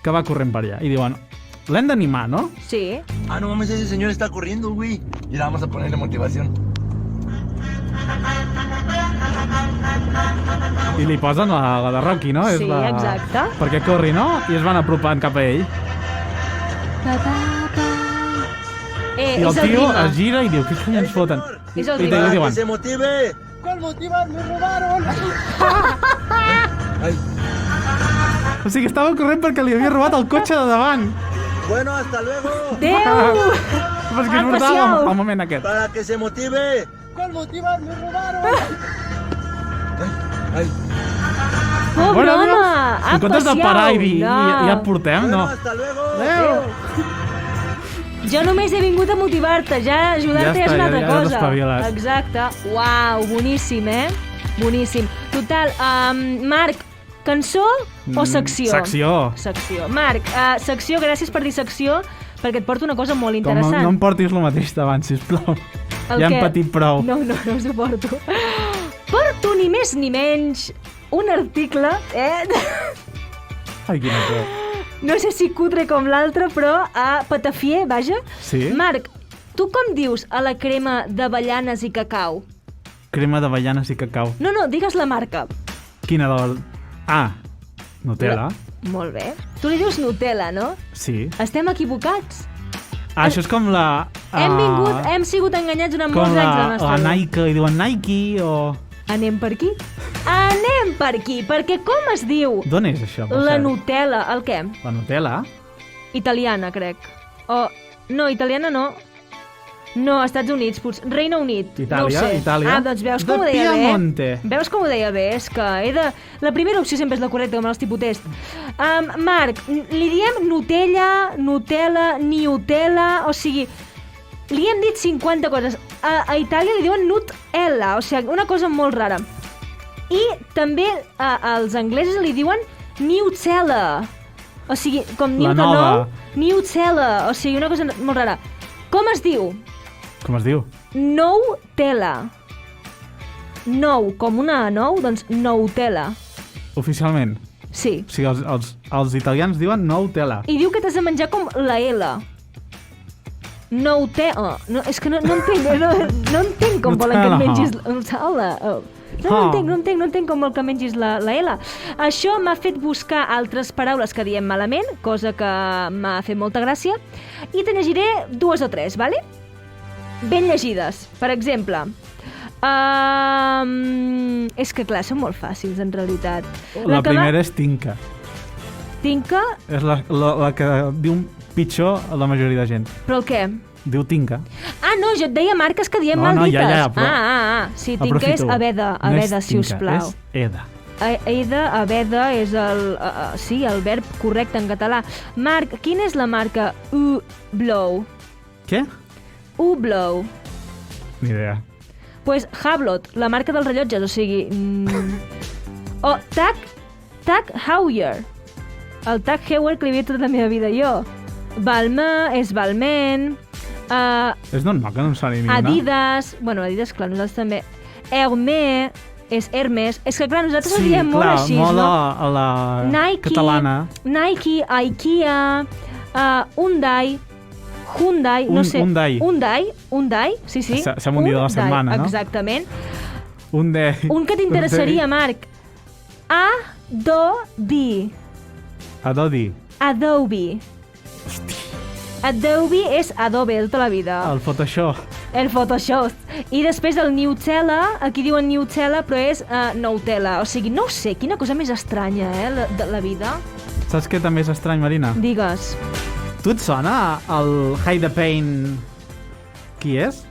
S2: que va corrent per allà i diuen, l'hem d'animar, no?
S1: Sí.
S5: Ah, no mames, ese señor está corriendo, güey. Y ahora vamos a ponerle motivación.
S2: I li posen la de Rocky, no?
S1: Sí, exacte.
S2: Perquè corri, no? I es van apropant cap a ell. I el
S1: És el
S2: tio
S1: ritme.
S2: es gira i diu, què collons foten?
S1: És el
S2: I
S1: ritme.
S2: li
S5: Para que
S2: diuen,
S5: se motive.
S3: ¿Cuál motivar? ¡Me robaron!
S5: Ay,
S2: o sigui, estava corrent perquè li havia robat el cotxe de davant.
S5: bueno, hasta luego.
S1: Adéu!
S2: Però és que es
S1: Apa,
S2: portava
S1: siau.
S2: el moment aquest.
S5: Para que se motive.
S3: ¿Cuál motivar? ¡Me robaron!
S5: Ay,
S1: Pobre
S2: Bueno,
S1: home!
S2: adiós. En comptes de
S1: Apa,
S2: parar i dir,
S1: siau.
S2: ja et portem,
S5: bueno,
S2: no.
S5: hasta luego.
S2: Adéu.
S1: Jo només he vingut a motivar-te, ja ajudar-te
S2: Ja
S1: és
S2: està,
S1: una altra
S2: ja
S1: cosa.
S2: t'espaviles.
S1: Exacte. Uau, boníssim, Boníssim. Total, Marc, cançó o secció?
S2: Secció.
S1: Secció. Marc, secció, gràcies per dir secció, perquè et porto una cosa molt
S2: Com
S1: interessant.
S2: no em portis el mateix d'abans, sisplau.
S1: El
S2: Ja
S1: què?
S2: hem patit prou.
S1: No ho suporto. Porto ni més ni menys un article,
S2: Ai, quina por.
S1: no sé si cutre com l'altre, però a patafier, vaja.
S2: Sí?
S1: Marc, tu com dius a la crema d'avellanes i cacau?
S2: Crema d'avellanes i cacau.
S1: No, digues la marca.
S2: Quina de... Ah, Nutella.
S1: Molt bé. Tu li dius Nutella, no?
S2: Sí.
S1: Estem equivocats.
S2: Això és com la...
S1: Hem sigut enganyats durant molts anys de la nostra
S2: vida. La Nike, li diuen Nike o...
S1: Anem per aquí? Anem per aquí, perquè com es diu?
S2: D'on és això?
S1: La Nutella, el què?
S2: La Nutella?
S1: Italiana, crec. No, italiana no. No, Estats Units, Regne Unit.
S2: Itàlia,
S1: no ho sé.
S2: Itàlia.
S1: Doncs veus com ho
S2: de
S1: deia
S2: Piemonte.
S1: bé? Veus com ho deia bé? És que la primera opció sempre és la correcta, com els tipus test. Marc, li diem Nutella, Nutella, o sigui, li hem dit 50 coses. A Itàlia li diuen Nutella, o sigui, una cosa molt rara. I també als anglesos li diuen Nutella. O sigui, com
S2: La nova.
S1: Nutella, o sigui, una cosa molt rara. Com es diu?
S2: Com es diu?
S1: Nutella. Nou, com una nou, doncs Nutella.
S2: Oficialment?
S1: Sí.
S2: O sigui, els italians diuen Nutella.
S1: I diu que t'has de menjar com la L. Nutella. No, és que no entenc, no entenc com volen que et mengis Nutella. No entenc com vol que mengis la L. Això m'ha fet buscar altres paraules que diem malament, cosa que m'ha fet molta gràcia, i te llegiré 2 o 3, vale? Ben llegides. Per exemple, és que clar, són molt fàcils en realitat.
S2: La primera és Tinka.
S1: Tinka?
S2: És la que diu pitjor a la majoria de gent.
S1: Però el què?
S2: Diu Tinka.
S1: No, jo et deia marques que diem mal dites.
S2: Ja, però...
S1: Sí, Tinka és Aveda, sisplau.
S2: No és Tinka, és
S1: Eda, Aveda és el verb correcte en català. Marc, quina és la marca U-Blow?
S2: Què?
S1: U-Blow.
S2: Ni idea.
S1: Pues Hublot, la marca dels rellotges, o sigui... Tag Heuer. El Tag Heuer que li havia tota la meva vida jo. Balmain és Balmain.
S2: És normal que no em soni ninguna.
S1: Adidas, Adidas, clar, nosaltres també. Hermès és Hermes. És que, clar, nosaltres ho diem molt així, no?
S2: Sí, clar, molt a la catalana.
S1: Nike, Ikea, Hyundai, no sé. Hyundai, sí.
S2: S'ha un dia de la setmana, no?
S1: Exactament.
S2: Un
S1: que t'interessaria, Marc. Adobe. Adobe és Adobe de tota la vida.
S2: El Photoshop. I després el Nutella, aquí diuen Nutella, però és Nutella. O sigui, no ho sé, quina cosa més estranya, de la vida. Saps què també és estrany, Marina?
S1: Digues.
S2: Tu et sona el Hide the Pain? Qui és?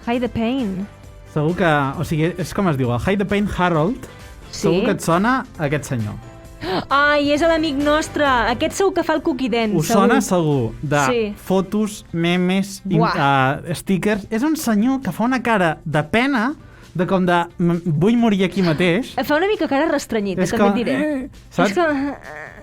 S1: Hide the Pain?
S2: Segur que... O sigui, és com es diu, el Hide the Pain Harold.
S1: Sí?
S2: Segur que et sona aquest senyor.
S1: Ai, és l'amic nostre. Aquest segur que fa el coquident.
S2: Us sona segur de fotos, memes, stickers. És un senyor que fa una cara de pena, de com de vull morir aquí mateix.
S1: Fa una mica cara restrenyida, també et diré.
S2: Saps?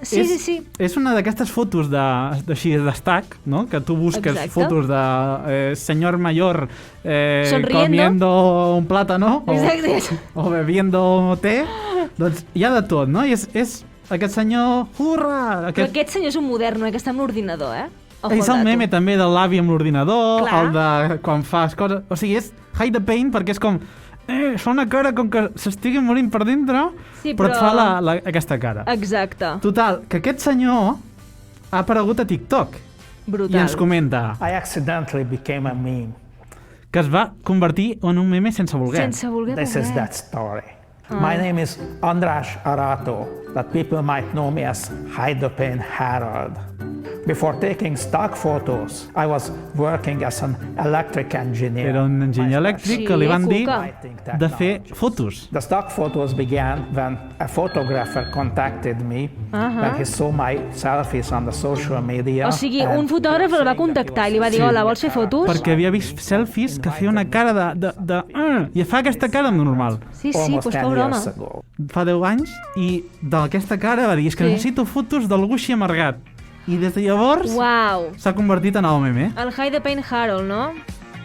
S1: Sí.
S2: És una d'aquestes fotos així d'estac, no? Que tu busques fotos de senyor mayor comiendo un plátano o bebiendo té. Doncs hi ha de tot, no? I és aquest senyor... Hurra!
S1: Aquest senyor és un moderno, que està amb l'ordinador,
S2: És el meme també del l'avi amb l'ordinador, el de quan fas coses... O sigui, és Hide the Pain perquè és com... fa una cara com que s'estigui morint per dintre, però et fa aquesta cara.
S1: Exacte.
S2: Total, que aquest senyor ha aparegut a TikTok.
S1: Brutal.
S2: I ens comenta...
S6: I accidentally became a meme.
S2: Que es va convertir en un meme sense voler.
S6: This is that story. My name is András Arato, but people might know me as Hide the Pain Harold. Before taking stock photos, I was working as an electric engineer.
S2: Era un enginyer elèctric que li van dir de fer fotos.
S6: The stock photos began when a photographer contacted me when he saw my selfies on the social media.
S1: O sigui, un fotògraf el va contactar i li va dir, hola, vols fer fotos?
S2: Perquè havia vist selfies que feia una cara i fa aquesta cara normal.
S1: Sí, doncs pobre home.
S2: Fa 10 anys i d'aquesta cara va dir, és que necessito fotos d'algú així amargat. I des de llavors s'ha convertit en el meme.
S1: El Hide the Pain Harold, no?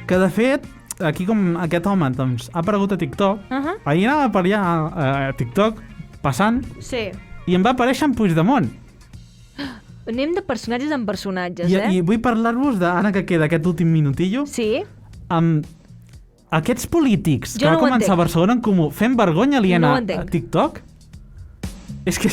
S2: Que de fet, aquí com aquest home doncs, ha aparegut a TikTok, ahir anava per allà a TikTok passant i em va aparèixer en Puigdemont.
S1: anem de personatges en personatges,
S2: I vull parlar-vos, ara que queda aquest últim minutillo,
S1: Sí?
S2: amb aquests polítics que
S1: Jo
S2: va
S1: no ho
S2: començar a
S1: entenc.
S2: Barcelona en Comú fent vergonya aliena
S1: No ho
S2: a
S1: entenc.
S2: TikTok. És que...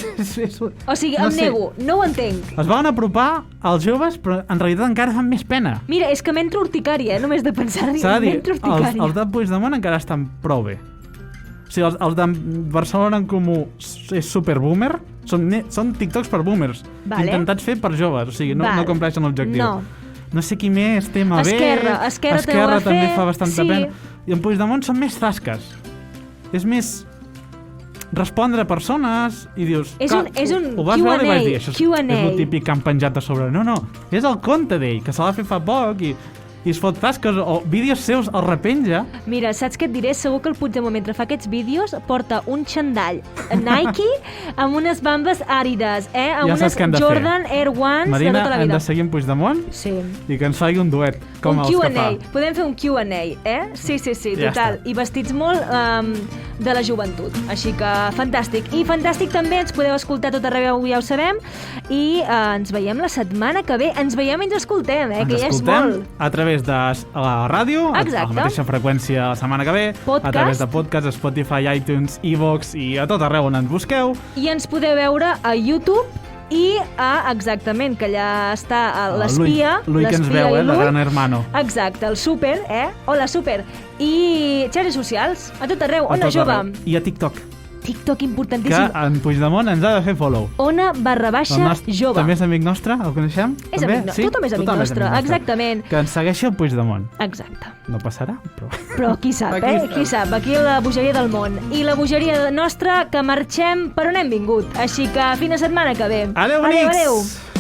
S1: O sigui, em nego, no ho entenc.
S2: Es van apropar als joves, però en realitat encara fan més pena.
S1: Mira, és que m'entra urticària, només de pensar-hi.
S2: S'ha de dir,
S1: M'entra
S2: els
S1: urticària.
S2: de Puigdemont encara estan prou bé. O sigui, els de Barcelona en Comú és super boomer, són TikToks per boomers,
S1: Vale.
S2: intentats fer per joves, o sigui, no compleixen l'objectiu.
S1: No.
S2: No sé qui més té mà bé...
S1: Esquerra també ho ha
S2: també
S1: fet,
S2: fa bastanta
S1: sí.
S2: pena. I en Puigdemont són més tasques. És més respondre a persones i dius...
S1: És un
S2: ho vas veure i vas dir,
S1: Q&A,
S2: això és
S1: Q&A.
S2: el típic que han penjat a sobre. No, és el conte d'ell, que se l'ha fet fa poc i es fot tasques o vídeos seus el repenja.
S1: Mira, saps què et diré? Segur que el Puigdemont, mentre fa aquests vídeos, porta un xandall Nike amb unes bambes àrides, amb
S2: Ja saps
S1: unes
S2: què hem de fer.
S1: Jordan Air Ones
S2: Marina,
S1: de tota la
S2: hem
S1: vida.
S2: de seguir en Puigdemont
S1: Sí.
S2: i que ens faci un duet, com
S1: Un
S2: els que
S1: Q&A.
S2: fa.
S1: Podem fer un Q&A, Sí,
S2: Ja
S1: total.
S2: està.
S1: I vestits molt de la joventut. Així que fantàstic. I fantàstic també, ens podeu escoltar tot arreu, ja ho sabem. I ens veiem la setmana que ve. Ens veiem i ens escoltem, que
S2: Ens
S1: ja és
S2: escoltem
S1: molt.
S2: a través de la ràdio, a
S1: Exacte.
S2: la mateixa freqüència la setmana que ve,
S1: Podcast.
S2: a través de podcast, Spotify, iTunes, iVoox i a tot arreu on ens busqueu.
S1: I ens podeu veure a YouTube i exactament, que allà està l'espia.
S2: L'ull que ens
S1: l'espia
S2: veu,
S1: i
S2: el
S1: l'ull.
S2: gran hermano.
S1: Exacte, el súper, Hola, súper. I xarxes socials, a tot arreu.
S2: A
S1: Ona
S2: tot
S1: Jove.
S2: arreu. I a TikTok,
S1: TikTok
S2: que
S1: importantíssim.
S2: en Puigdemont ens ha de fer follow.
S1: Ona_jove.
S2: També és amic nostre, el coneixem?
S1: És
S2: també?
S1: amic nostre, tothom és amic nostre, exactament.
S2: Que ens segueixi el Puigdemont.
S1: Exacte.
S2: No passarà, però...
S1: Però qui sap,
S2: Aquí està.
S1: Qui sap, aquí la bogeria del món. I la bogeria nostra, que marxem per on hem vingut. Així que, fina setmana que ve.
S2: Adéu, bonics!
S1: Adéu.